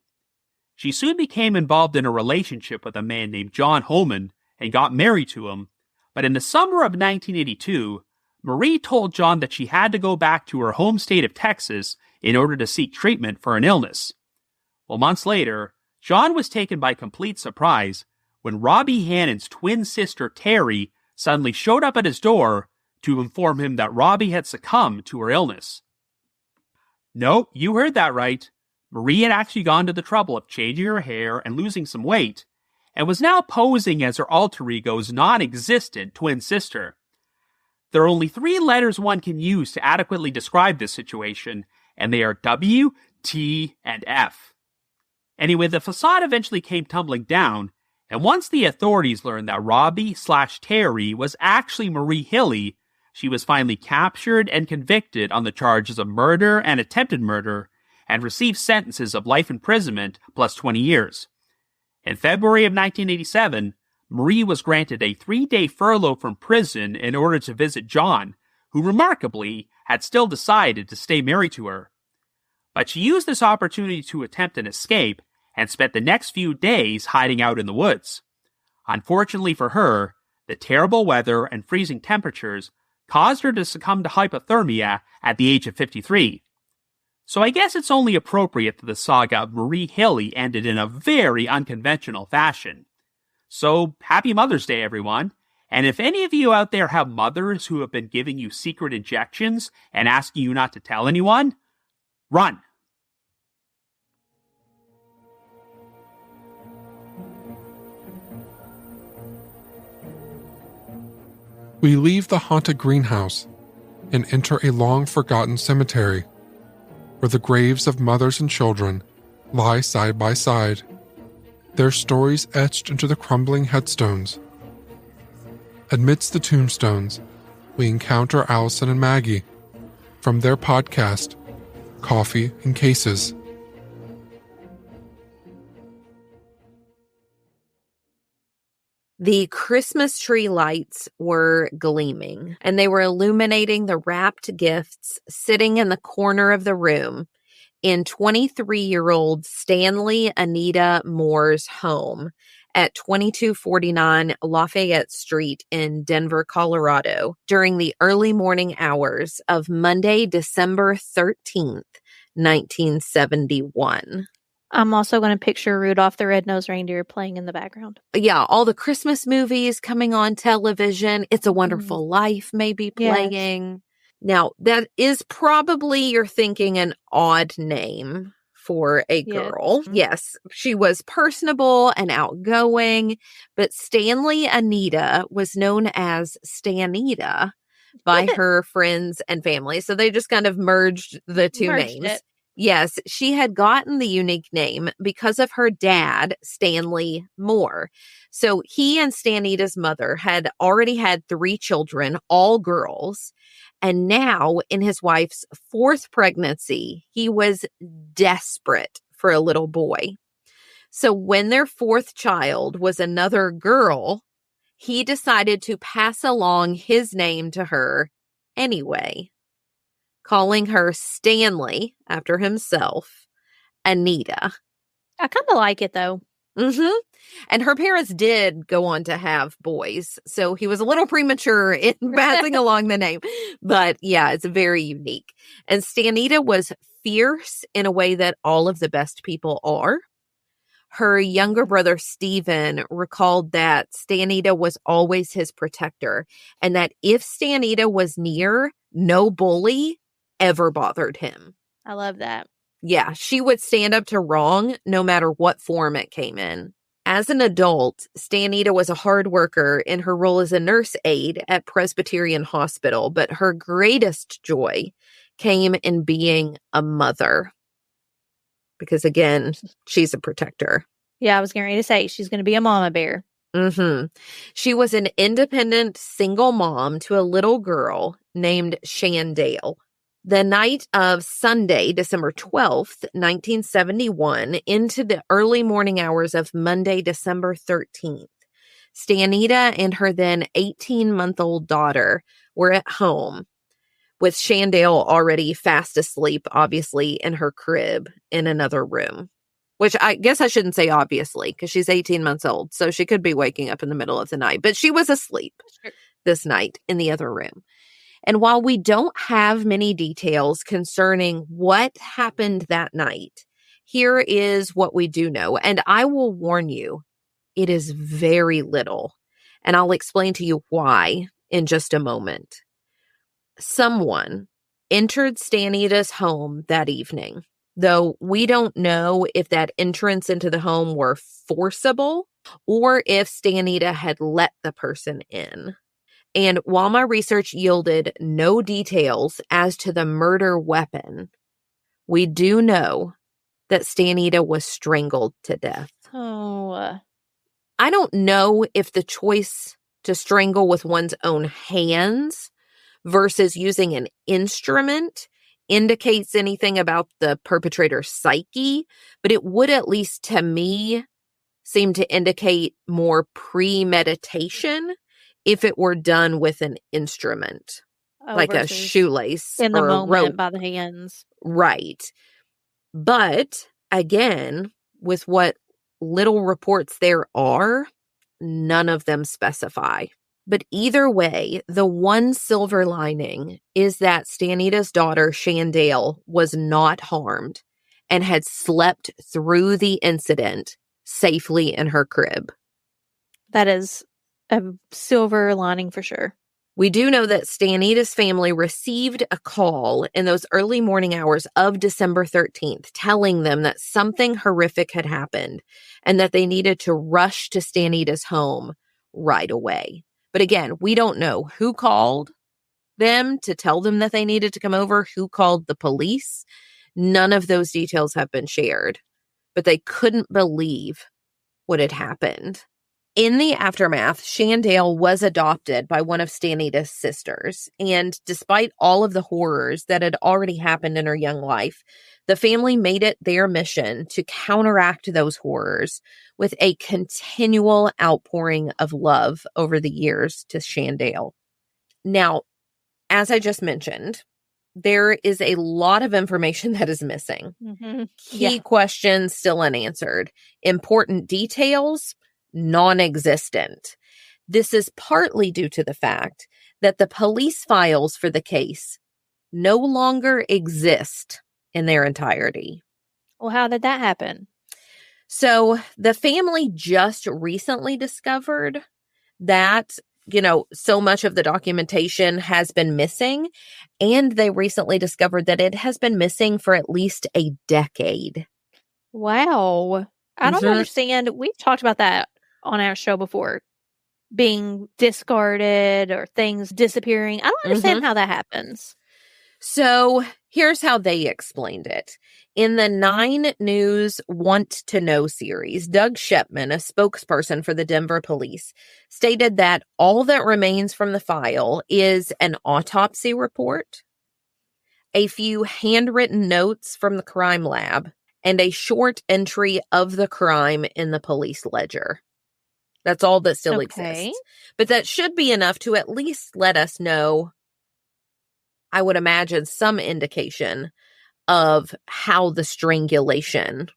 She soon became involved in a relationship with a man named John Holman, and got married to him, but in the summer of 1982, Marie told John that she had to go back to her home state of Texas in order to seek treatment for an illness. Well, months later, John was taken by complete surprise when Robbie Hannon's twin sister Terry suddenly showed up at his door to inform him that Robbie had succumbed to her illness. No, you heard that right. Marie had actually gone to the trouble of changing her hair and losing some weight, and was now posing as her alter ego's non-existent twin sister. There are only 3 letters one can use to adequately describe this situation, and they are W, T, and F. Anyway, the facade eventually came tumbling down, and once the authorities learned that Robbie/Terry was actually Marie Hilly, she was finally captured and convicted on the charges of murder and attempted murder, and received sentences of life imprisonment plus 20 years. In February of 1987, Marie was granted a 3-day furlough from prison in order to visit John, who remarkably had still decided to stay married to her. But she used this opportunity to attempt an escape and spent the next few days hiding out in the woods. Unfortunately for her, the terrible weather and freezing temperatures caused her to succumb to hypothermia at the age of 53. So I guess it's only appropriate that the saga of Marie Hilly ended in a very unconventional fashion. So, happy Mother's Day, everyone. And if any of you out there have mothers who have been giving you secret injections and asking you not to tell anyone, run. We leave the haunted greenhouse and enter a long-forgotten cemetery where the graves of mothers and children lie side by side, their stories etched into the crumbling headstones. Amidst the tombstones, we encounter Allison and Maggie from their podcast, Coffee in Cases. The Christmas tree lights were gleaming, and they were illuminating the wrapped gifts sitting in the corner of the room in 23-year-old Stanley Anita Moore's home at 2249 Lafayette Street in Denver, Colorado, during the early morning hours of Monday, December 13th, 1971. I'm also going to picture Rudolph the Red-Nosed Reindeer playing in the background. Yeah, all the Christmas movies coming on television. It's a Wonderful Life may be playing. Yes. Now, that is probably, you're thinking, an odd name for a girl. Yes, she was personable and outgoing, but Stanley Anita was known as Stanita by her friends and family. So they just kind of merged the two names. Yes, she had gotten the unique name because of her dad, Stanley Moore. So he and Stanita's mother had already had 3 children, all girls. And now, in his wife's 4th pregnancy, he was desperate for a little boy. So when their 4th child was another girl, he decided to pass along his name to her anyway, calling her Stanley, after himself, Anita. I kind of like it, though. Mm-hmm. And her parents did go on to have boys, so he was a little premature in passing along the name. But yeah, it's very unique. And Stanita was fierce in a way that all of the best people are. Her younger brother, Stephen, recalled that Stanita was always his protector, and that if Stanita was near, no bully ever bothered him. I love that. Yeah, she would stand up to wrong no matter what form it came in. As an adult, Stanita was a hard worker in her role as a nurse aide at Presbyterian Hospital, but her greatest joy came in being a mother. Because again, she's a protector. Yeah, I was getting ready to say she's going to be a mama bear. Mm-hmm. She was an independent single mom to a little girl named Shandale. The night of Sunday, December 12th, 1971, into the early morning hours of Monday, December 13th, Stanita and her then 18-month-old daughter were at home, with Shandale already fast asleep, obviously, in her crib in another room. which I guess I shouldn't say obviously because she's 18 months old. So she could be waking up in the middle of the night, but she was asleep this night in the other room. And while we don't have many details concerning what happened that night, here is what we do know. And I will warn you, it is very little. And I'll explain to you why in just a moment. Someone entered Stanita's home that evening, though we don't know if that entrance into the home were forcible or if Stanita had let the person in. And while my research yielded no details as to the murder weapon, we do know that Stanita was strangled to death. Oh. I don't know if the choice to strangle with one's own hands versus using an instrument indicates anything about the perpetrator's psyche, but it would, at least to me, seem to indicate more premeditation if it were done with an instrument, like a shoelace in the or moment a rope. by the hands. Right. But again, with what little reports there are, none of them specify. But either way, the one silver lining is that Stanita's daughter, Shandale, was not harmed and had slept through the incident safely in her crib. That is a silver lining for sure. We do know that Stanita's family received a call in those early morning hours of December 13th, telling them that something horrific had happened and that they needed to rush to Stanita's home right away. But again, we don't know who called them to tell them that they needed to come over, who called the police. None of those details have been shared, but they couldn't believe what had happened. In the aftermath, Shandale was adopted by one of Stanita's sisters, and despite all of the horrors that had already happened in her young life, the family made it their mission to counteract those horrors with a continual outpouring of love over the years to Shandale. Now, as I just mentioned, there is a lot of information that is missing. Mm-hmm. Key questions still unanswered. Important details non-existent. This is partly due to the fact that the police files for the case no longer exist in their entirety. Well, how did that happen? So the family just recently discovered that, so much of the documentation has been missing, and they recently discovered that it has been missing for at least a decade. Wow. I don't understand. We've talked about that on our show before, being discarded or things disappearing. I don't understand how that happens. So here's how they explained it. In the 9 News Want to Know series, Doug Shepman, a spokesperson for the Denver police, stated that all that remains from the file is an autopsy report, a few handwritten notes from the crime lab, and a short entry of the crime in the police ledger. That's all that still exists. But that should be enough to at least let us know, I would imagine, some indication of how the strangulation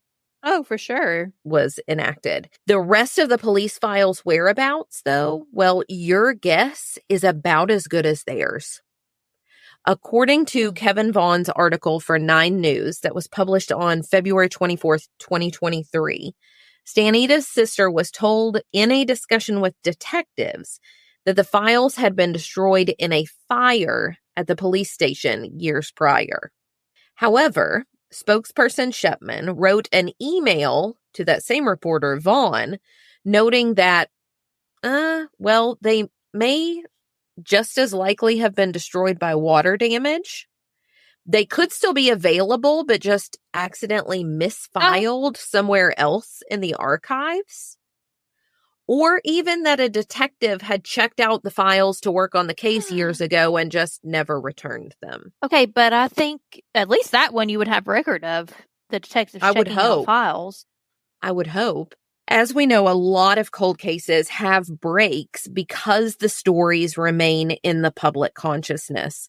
for sure was enacted. The rest of the police files' whereabouts, though, well, your guess is about as good as theirs. According to Kevin Vaughn's article for 9 News that was published on February 24th, 2023, Stanita's sister was told in a discussion with detectives that the files had been destroyed in a fire at the police station years prior. However, spokesperson Shepman wrote an email to that same reporter, Vaughn, noting that, they may just as likely have been destroyed by water damage. They could still be available, but just accidentally misfiled somewhere else in the archives. Or even that a detective had checked out the files to work on the case years ago and just never returned them. Okay, but I think at least that one you would have record of, the detectives checking out files. I would hope. As we know, a lot of cold cases have breaks because the stories remain in the public consciousness.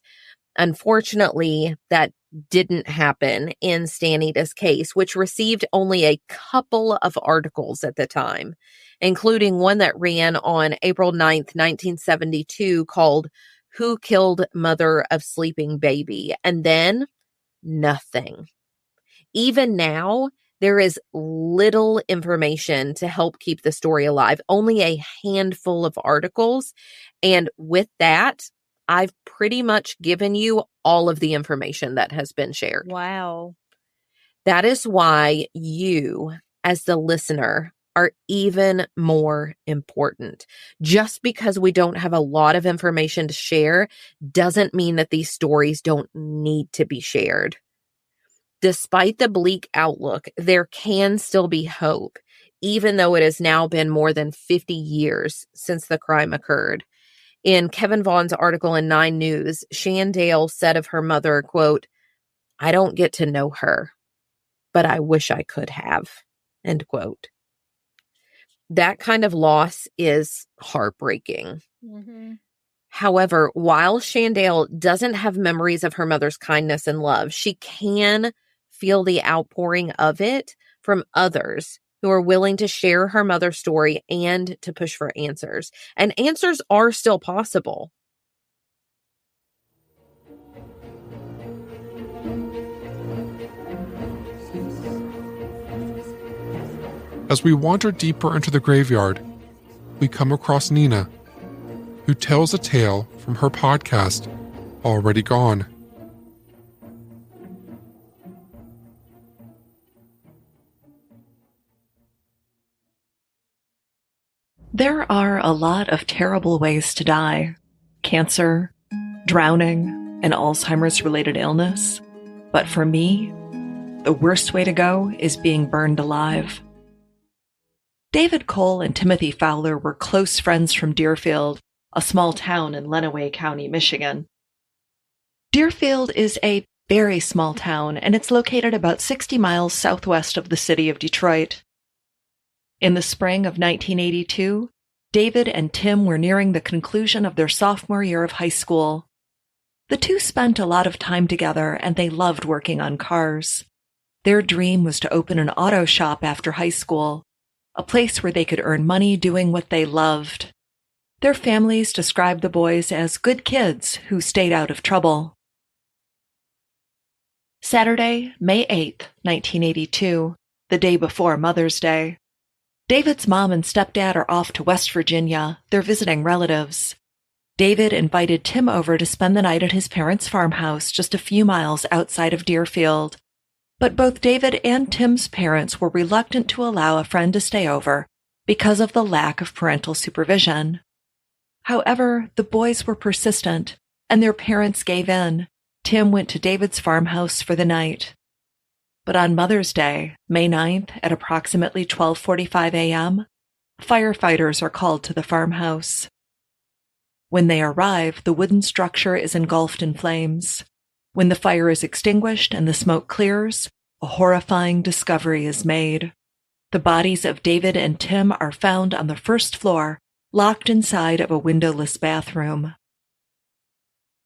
Unfortunately, that didn't happen in Stanita's case, which received only a couple of articles at the time, including one that ran on April 9th, 1972, called "Who Killed Mother of Sleeping Baby?" And then nothing. Even now, there is little information to help keep the story alive, only a handful of articles. And with that, I've pretty much given you all of the information that has been shared. Wow. That is why you, as the listener, are even more important. Just because we don't have a lot of information to share doesn't mean that these stories don't need to be shared. Despite the bleak outlook, there can still be hope, even though it has now been more than 50 years since the crime occurred. In Kevin Vaughn's article in 9 News, Shandale said of her mother, quote, "I don't get to know her, but I wish I could have," end quote. That kind of loss is heartbreaking. Mm-hmm. However, while Shandale doesn't have memories of her mother's kindness and love, she can feel the outpouring of it from others who are willing to share her mother's story and to push for answers. And answers are still possible. As we wander deeper into the graveyard, we come across Nina, who tells a tale from her podcast, Already Gone. There are a lot of terrible ways to die. Cancer, drowning, and Alzheimer's-related illness. But for me, the worst way to go is being burned alive. David Cole and Timothy Fowler were close friends from Deerfield, a small town in Lenawee County, Michigan. Deerfield is a very small town, and it's located about 60 miles southwest of the city of Detroit. In the spring of 1982, David and Tim were nearing the conclusion of their sophomore year of high school. The two spent a lot of time together, and they loved working on cars. Their dream was to open an auto shop after high school, a place where they could earn money doing what they loved. Their families described the boys as good kids who stayed out of trouble. Saturday, May 8th, 1982, the day before Mother's Day. David's mom and stepdad are off to West Virginia. They're visiting relatives. David invited Tim over to spend the night at his parents' farmhouse just a few miles outside of Deerfield. But both David and Tim's parents were reluctant to allow a friend to stay over because of the lack of parental supervision. However, the boys were persistent, and their parents gave in. Tim went to David's farmhouse for the night. But on Mother's Day, May 9th, at approximately 12:45 a.m., firefighters are called to the farmhouse. When they arrive, the wooden structure is engulfed in flames. When the fire is extinguished and the smoke clears, a horrifying discovery is made. The bodies of David and Tim are found on the first floor, locked inside of a windowless bathroom.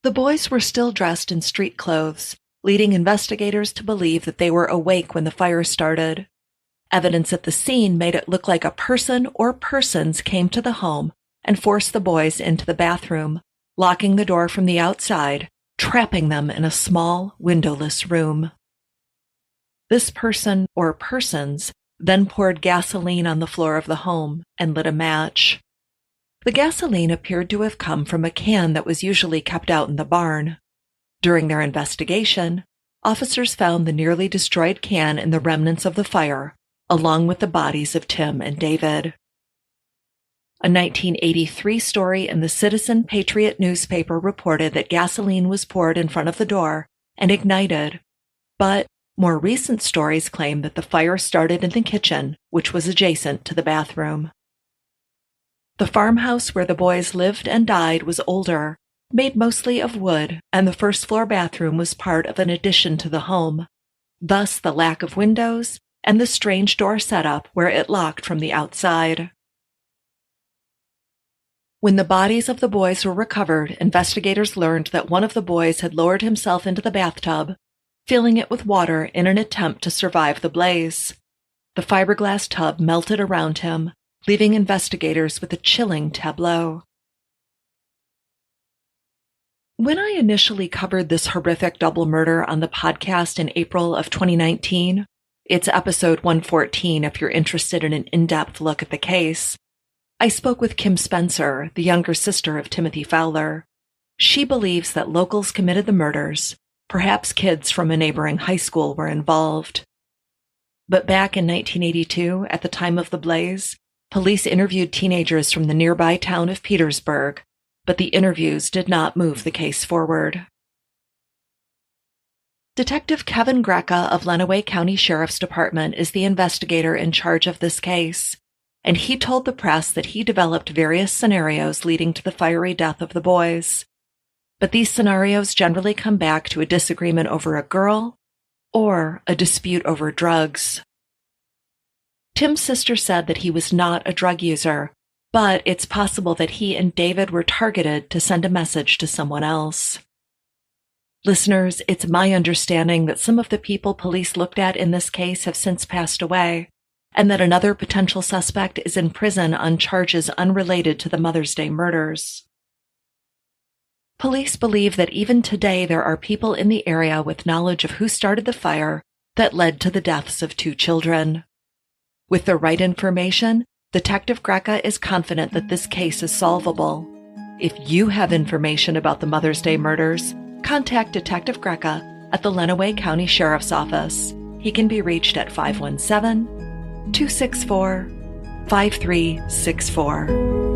The boys were still dressed in street clothes, leading investigators to believe that they were awake when the fire started. Evidence at the scene made it look like a person or persons came to the home and forced the boys into the bathroom, locking the door from the outside, trapping them in a small, windowless room. This person or persons then poured gasoline on the floor of the home and lit a match. The gasoline appeared to have come from a can that was usually kept out in the barn. During their investigation, officers found the nearly destroyed can in the remnants of the fire, along with the bodies of Tim and David. A 1983 story in the Citizen Patriot newspaper reported that gasoline was poured in front of the door and ignited, but more recent stories claim that the fire started in the kitchen, which was adjacent to the bathroom. The farmhouse where the boys lived and died was older, made mostly of wood, and the first-floor bathroom was part of an addition to the home. Thus, the lack of windows and the strange door setup where it locked from the outside. When the bodies of the boys were recovered, investigators learned that one of the boys had lowered himself into the bathtub, filling it with water in an attempt to survive the blaze. The fiberglass tub melted around him, leaving investigators with a chilling tableau. When I initially covered this horrific double murder on the podcast in April of 2019, it's episode 114 if you're interested in an in-depth look at the case, I spoke with Kim Spencer, the younger sister of Timothy Fowler. She believes that locals committed the murders. Perhaps kids from a neighboring high school were involved. But back in 1982, at the time of the blaze, police interviewed teenagers from the nearby town of Petersburg, but the interviews did not move the case forward. Detective Kevin Greca of Lenawee County Sheriff's Department is the investigator in charge of this case, and he told the press that he developed various scenarios leading to the fiery death of the boys. But these scenarios generally come back to a disagreement over a girl or a dispute over drugs. Tim's sister said that he was not a drug user, but it's possible that he and David were targeted to send a message to someone else. Listeners, it's my understanding that some of the people police looked at in this case have since passed away, and that another potential suspect is in prison on charges unrelated to the Mother's Day murders. Police believe that even today there are people in the area with knowledge of who started the fire that led to the deaths of 2 children. With the right information, Detective Greca is confident that this case is solvable. If you have information about the Mother's Day murders, contact Detective Greca at the Lenawee County Sheriff's Office. He can be reached at 517-264-5364.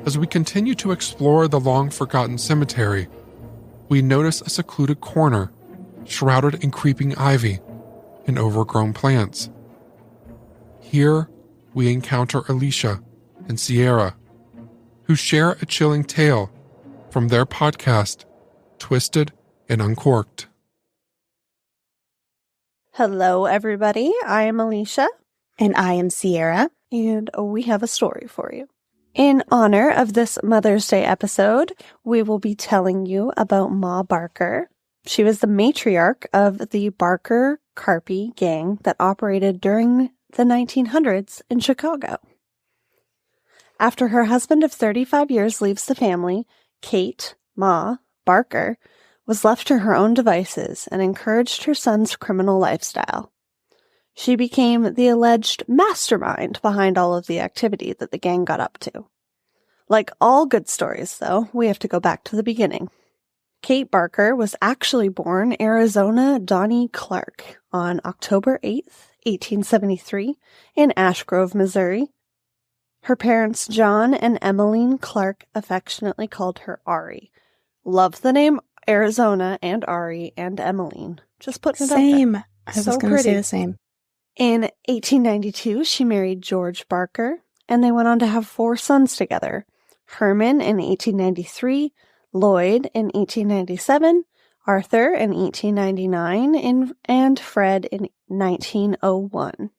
As we continue to explore the long-forgotten cemetery, we notice a secluded corner shrouded in creeping ivy and overgrown plants. Here, we encounter Alicia and Sierra, who share a chilling tale from their podcast, Twisted and Uncorked. Hello, everybody. I am Alicia. And I am Sierra. And we have a story for you. In honor of this Mother's Day episode, we will be telling you about Ma Barker. She was the matriarch of the Barker Carpi gang that operated during the 1900s in Chicago. After her husband of 35 years leaves the family, Kate, Ma Barker, was left to her own devices and encouraged her son's criminal lifestyle. She became the alleged mastermind behind all of the activity that the gang got up to. Like all good stories, though, we have to go back to the beginning. Kate Barker was actually born Arizona Donnie Clark on October 8th, 1873, in Ash Grove, Missouri. Her parents, John and Emmeline Clark, affectionately called her Ari. Love the name Arizona and Ari and Emmeline. Just putting it up there. Same. I was going to say the same. In 1892, she married George Barker, and they went on to have 4 sons together. Herman in 1893, Lloyd in 1897, Arthur in 1899, and Fred in 1901.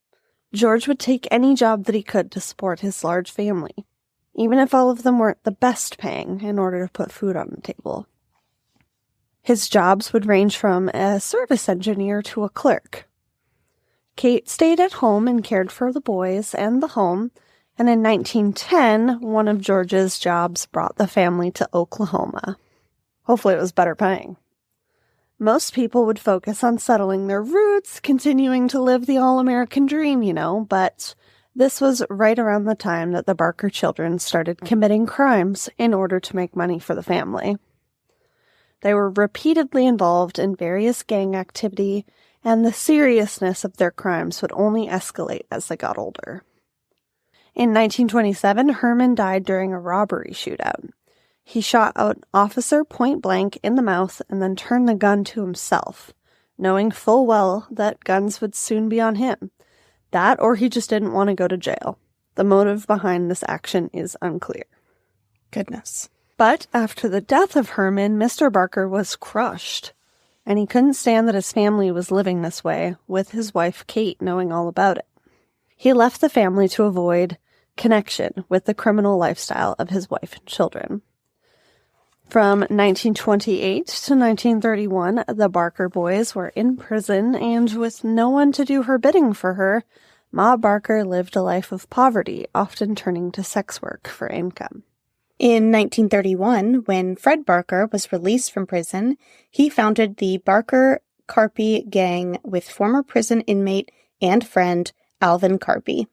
George would take any job that he could to support his large family, even if all of them weren't the best paying, in order to put food on the table. His jobs would range from a service engineer to a clerk. Kate stayed at home and cared for the boys and the home, and in 1910, one of George's jobs brought the family to Oklahoma. Hopefully it was better paying. Most people would focus on settling their roots, continuing to live the all-American dream, but this was right around the time that the Barker children started committing crimes in order to make money for the family. They were repeatedly involved in various gang activity, and the seriousness of their crimes would only escalate as they got older. In 1927, Herman died during a robbery shootout. He shot an officer point blank in the mouth and then turned the gun to himself. knowing full well that guns would soon be on him. That or he just didn't want to go to jail. The motive behind this action is unclear. Goodness. But after the death of Herman, Mr. Barker was crushed, and he couldn't stand that his family was living this way, with his wife Kate knowing all about it. He left the family to avoid connection with the criminal lifestyle of his wife and children. From 1928 to 1931, the Barker boys were in prison, and with no one to do her bidding for her, Ma Barker lived a life of poverty, often turning to sex work for income. In 1931, when Fred Barker was released from prison, he founded the Barker Carpi gang with former prison inmate and friend Alvin Carpi.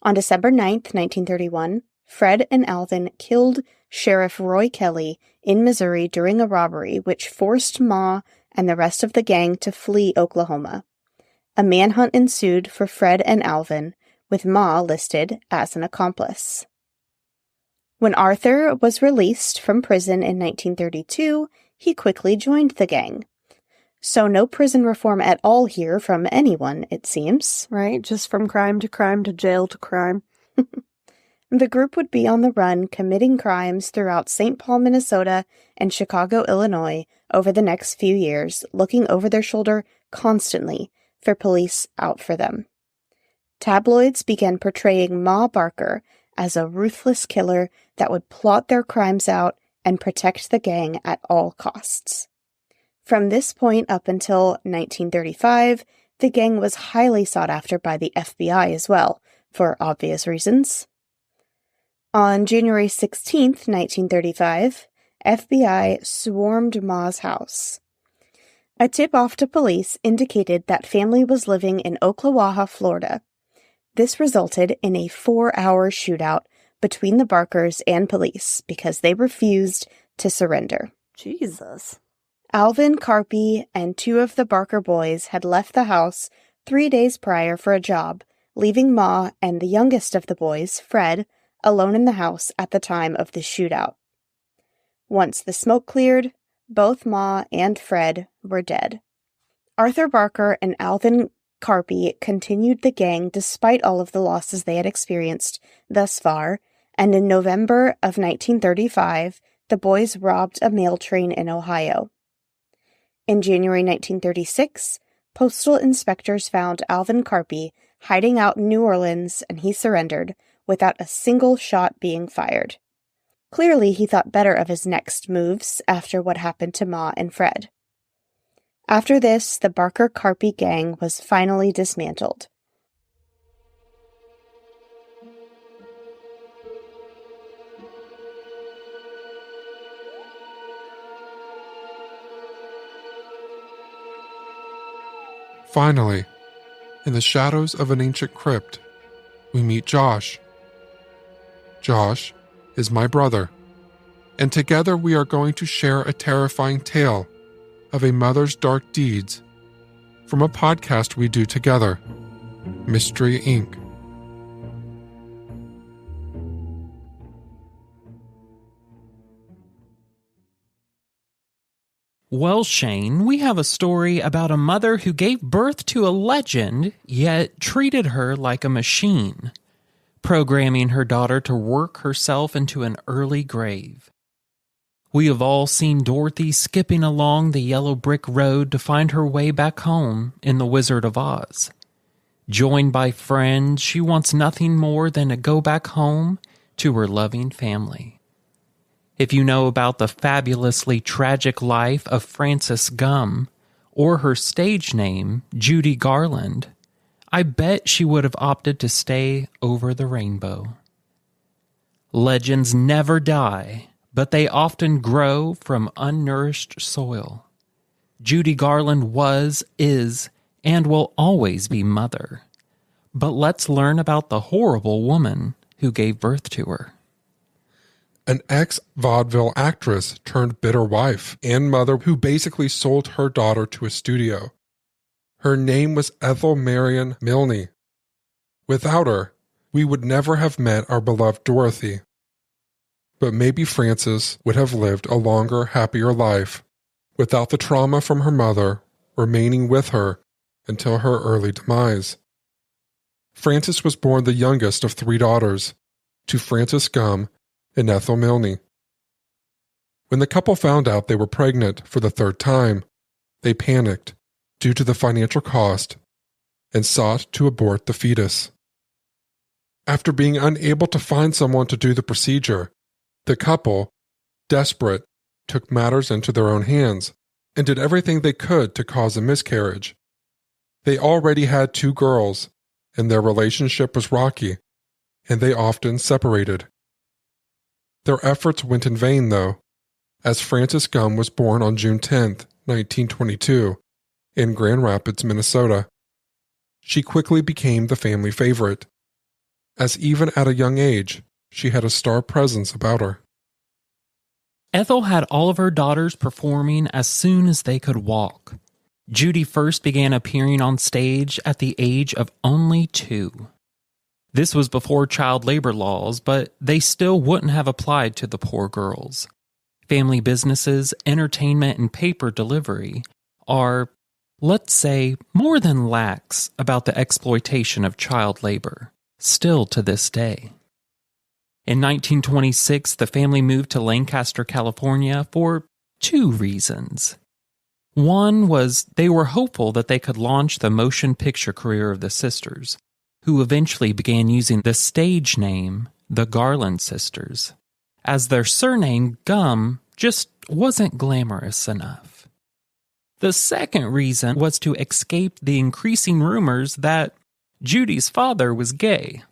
On December 9th, 1931, Fred and Alvin killed Sheriff Roy Kelly in Missouri during a robbery which forced Ma and the rest of the gang to flee Oklahoma. A manhunt ensued for Fred and Alvin, with Ma listed as an accomplice. When Arthur was released from prison in 1932, he quickly joined the gang. So no prison reform at all here from anyone, it seems. Right, just from crime to jail to crime. The group would be on the run, committing crimes throughout St. Paul, Minnesota, and Chicago, Illinois, over the next few years, looking over their shoulder constantly for police out for them. Tabloids began portraying Ma Barker as a ruthless killer that would plot their crimes out and protect the gang at all costs. From this point up until 1935, the gang was highly sought after by the FBI as well, for obvious reasons. On January 16, 1935, FBI swarmed Ma's house. A tip-off to police indicated that family was living in Ocklawaha, Florida. This resulted in a 4-hour shootout between the Barkers and police because they refused to surrender. Jesus. Alvin Carpi and 2 of the Barker boys had left the house 3 days prior for a job, leaving Ma and the youngest of the boys, Fred, alone in the house at the time of the shootout. Once the smoke cleared, both Ma and Fred were dead. Arthur Barker and Alvin Carpi continued the gang despite all of the losses they had experienced thus far, and in November of 1935, the boys robbed a mail train in Ohio. In January 1936, postal inspectors found Alvin Carpi hiding out in New Orleans, and he surrendered without a single shot being fired. Clearly, he thought better of his next moves after what happened to Ma and Fred. After this, the Barker-Carpi gang was finally dismantled. Finally, in the shadows of an ancient crypt, we meet Josh. Josh is my brother, and together we are going to share a terrifying tale of a mother's dark deeds from a podcast we do together, Mystery Inc. Well, Shane, we have a story about a mother who gave birth to a legend, yet treated her like a machine, programming her daughter to work herself into an early grave. We have all seen Dorothy skipping along the yellow brick road to find her way back home in The Wizard of Oz. Joined by friends, she wants nothing more than to go back home to her loving family. If you know about the fabulously tragic life of Frances Gumm, or her stage name, Judy Garland, I bet she would have opted to stay over the rainbow. Legends never die, but they often grow from unnourished soil. Judy Garland was, is, and will always be mother. But let's learn about the horrible woman who gave birth to her. An ex-vaudeville actress turned bitter wife and mother who basically sold her daughter to a studio. Her name was Ethel Marion Milne. Without her, we would never have met our beloved Dorothy. But maybe Frances would have lived a longer, happier life without the trauma from her mother remaining with her until her early demise. Frances was born the youngest of 3 daughters, to Frances Gumm and Ethel Milne. When the couple found out they were pregnant for the 3rd time, they panicked due to the financial cost and sought to abort the fetus. After being unable to find someone to do the procedure, the couple, desperate, took matters into their own hands and did everything they could to cause a miscarriage. They already had 2 girls, and their relationship was rocky, and they often separated. Their efforts went in vain, though, as Frances Gumm was born on June 10, 1922, in Grand Rapids, Minnesota. She quickly became the family favorite, as even at a young age, she had a star presence about her. Ethel had all of her daughters performing as soon as they could walk. Judy first began appearing on stage at the age of only 2. This was before child labor laws, but they still wouldn't have applied to the poor girls. Family businesses, entertainment, and paper delivery are, let's say, more than lax about the exploitation of child labor, still to this day. In 1926, the family moved to Lancaster, California for 2 reasons. One was they were hopeful that they could launch the motion picture career of the sisters, who eventually began using the stage name, the Garland Sisters, as their surname, Gumm, just wasn't glamorous enough. The second reason was to escape the increasing rumors that Judy's father was gay.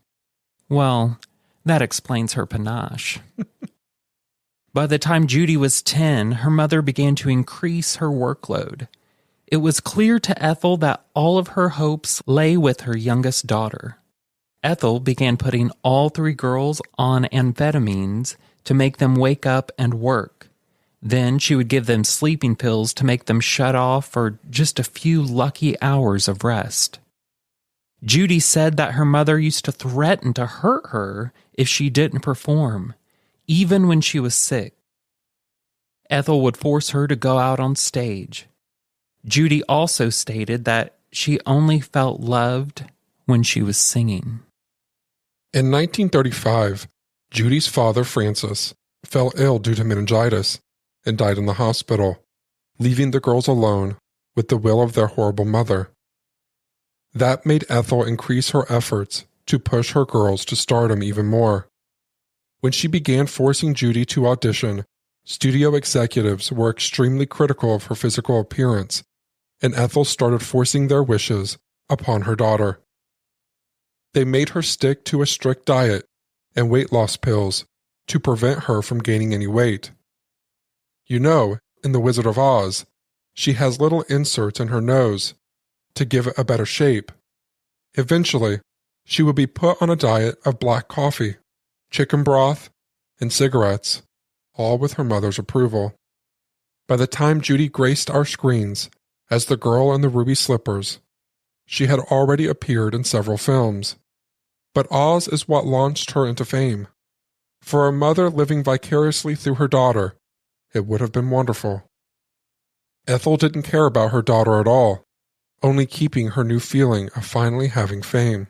Well, that explains her panache. By the time Judy was 10, her mother began to increase her workload. It was clear to Ethel that all of her hopes lay with her youngest daughter. Ethel began putting all 3 girls on amphetamines to make them wake up and work. Then she would give them sleeping pills to make them shut off for just a few lucky hours of rest. Judy said that her mother used to threaten to hurt her if she didn't perform, even when she was sick. Ethel would force her to go out on stage. Judy also stated that she only felt loved when she was singing. In 1935, Judy's father, Francis, fell ill due to meningitis and died in the hospital, leaving the girls alone with the will of their horrible mother. That made Ethel increase her efforts to push her girls to stardom even more. When she began forcing Judy to audition, studio executives were extremely critical of her physical appearance, and Ethel started forcing their wishes upon her daughter. They made her stick to a strict diet and weight loss pills to prevent her from gaining any weight. You know, in The Wizard of Oz, she has little inserts in her nose to give it a better shape. Eventually, she would be put on a diet of black coffee, chicken broth, and cigarettes, all with her mother's approval. By the time Judy graced our screens as the girl in the ruby slippers, she had already appeared in several films. But Oz is what launched her into fame. For a mother living vicariously through her daughter, it would have been wonderful. Ethel didn't care about her daughter at all, only keeping her new feeling of finally having fame.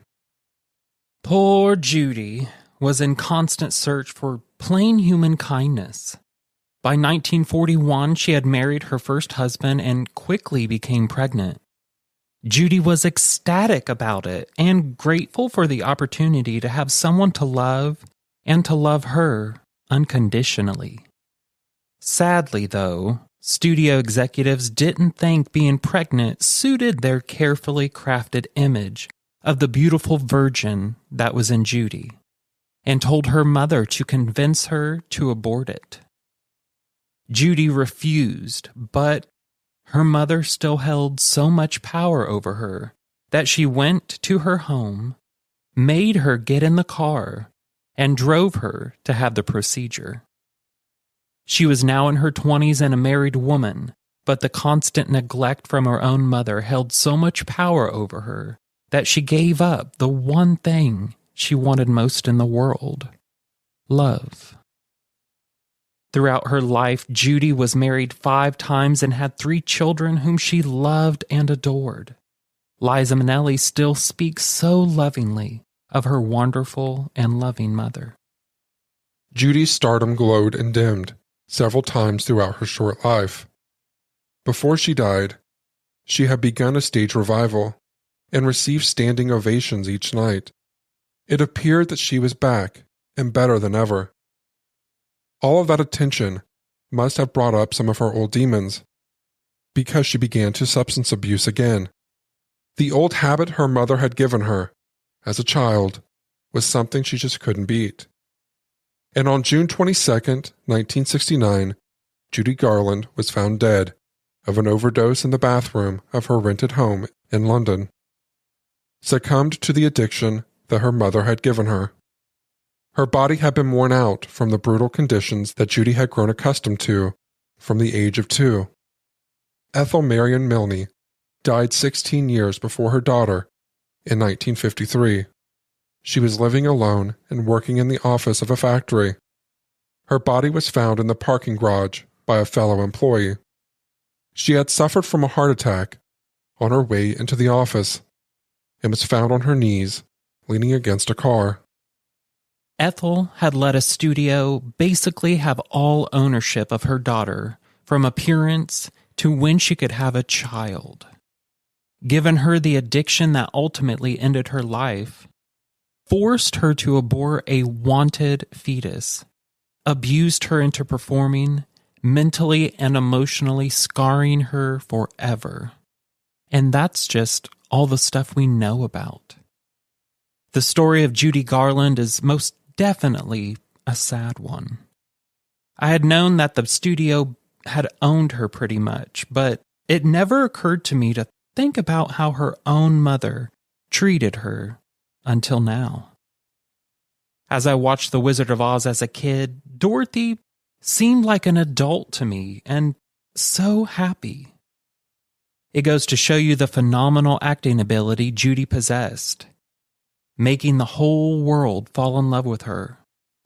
Poor Judy was in constant search for plain human kindness. By 1941, she had married her first husband and quickly became pregnant. Judy was ecstatic about it and grateful for the opportunity to have someone to love and to love her unconditionally. Sadly, though, studio executives didn't think being pregnant suited their carefully crafted image of the beautiful virgin that was in Judy, and told her mother to convince her to abort it. Judy refused, but her mother still held so much power over her that she went to her home, made her get in the car, and drove her to have the procedure. She was now in her 20s and a married woman, but the constant neglect from her own mother held so much power over her that she gave up the one thing she wanted most in the world: love. Throughout her life, Judy was married 5 times and had 3 children whom she loved and adored. Liza Minnelli still speaks so lovingly of her wonderful and loving mother. Judy's stardom glowed and dimmed several times throughout her short life. Before she died, she had begun a stage revival and received standing ovations each night. It appeared that she was back and better than ever. All of that attention must have brought up some of her old demons, because she began to substance abuse again. The old habit her mother had given her as a child was something she just couldn't beat. And on June 22nd, 1969, Judy Garland was found dead of an overdose in the bathroom of her rented home in London. Succumbed to the addiction that her mother had given her. Her body had been worn out from the brutal conditions that Judy had grown accustomed to from the age of 2. Ethel Marion Milne died 16 years before her daughter in 1953. She was living alone and working in the office of a factory. Her body was found in the parking garage by a fellow employee. She had suffered from a heart attack on her way into the office and was found on her knees, leaning against a car. Ethel had let a studio basically have all ownership of her daughter, from appearance to when she could have a child. Given her the addiction that ultimately ended her life, forced her to abort a wanted fetus, abused her into performing, mentally and emotionally scarring her forever. And that's just all the stuff we know about. The story of Judy Garland is most definitely a sad one. I had known that the studio had owned her pretty much, but it never occurred to me to think about how her own mother treated her until now. As I watched The Wizard of Oz as a kid, Dorothy seemed like an adult to me and so happy. It goes to show you the phenomenal acting ability Judy possessed, making the whole world fall in love with her,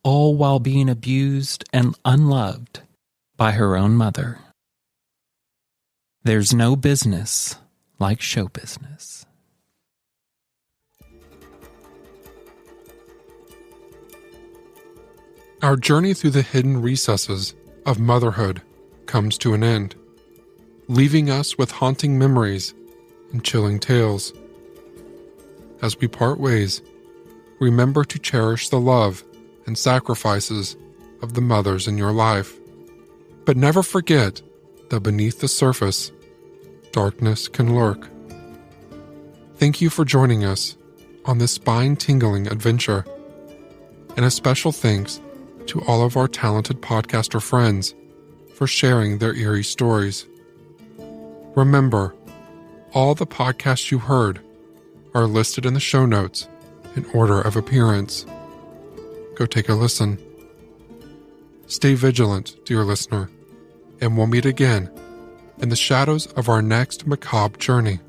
all while being abused and unloved by her own mother. There's no business like show business. Our journey through the hidden recesses of motherhood comes to an end, leaving us with haunting memories and chilling tales. As we part ways, remember to cherish the love and sacrifices of the mothers in your life. But never forget that beneath the surface, darkness can lurk. Thank you for joining us on this spine-tingling adventure. And a special thanks to all of our talented podcaster friends for sharing their eerie stories. Remember, all the podcasts you heard are listed in the show notes in order of appearance. Go take a listen. Stay vigilant, dear listener, and we'll meet again in the shadows of our next macabre journey.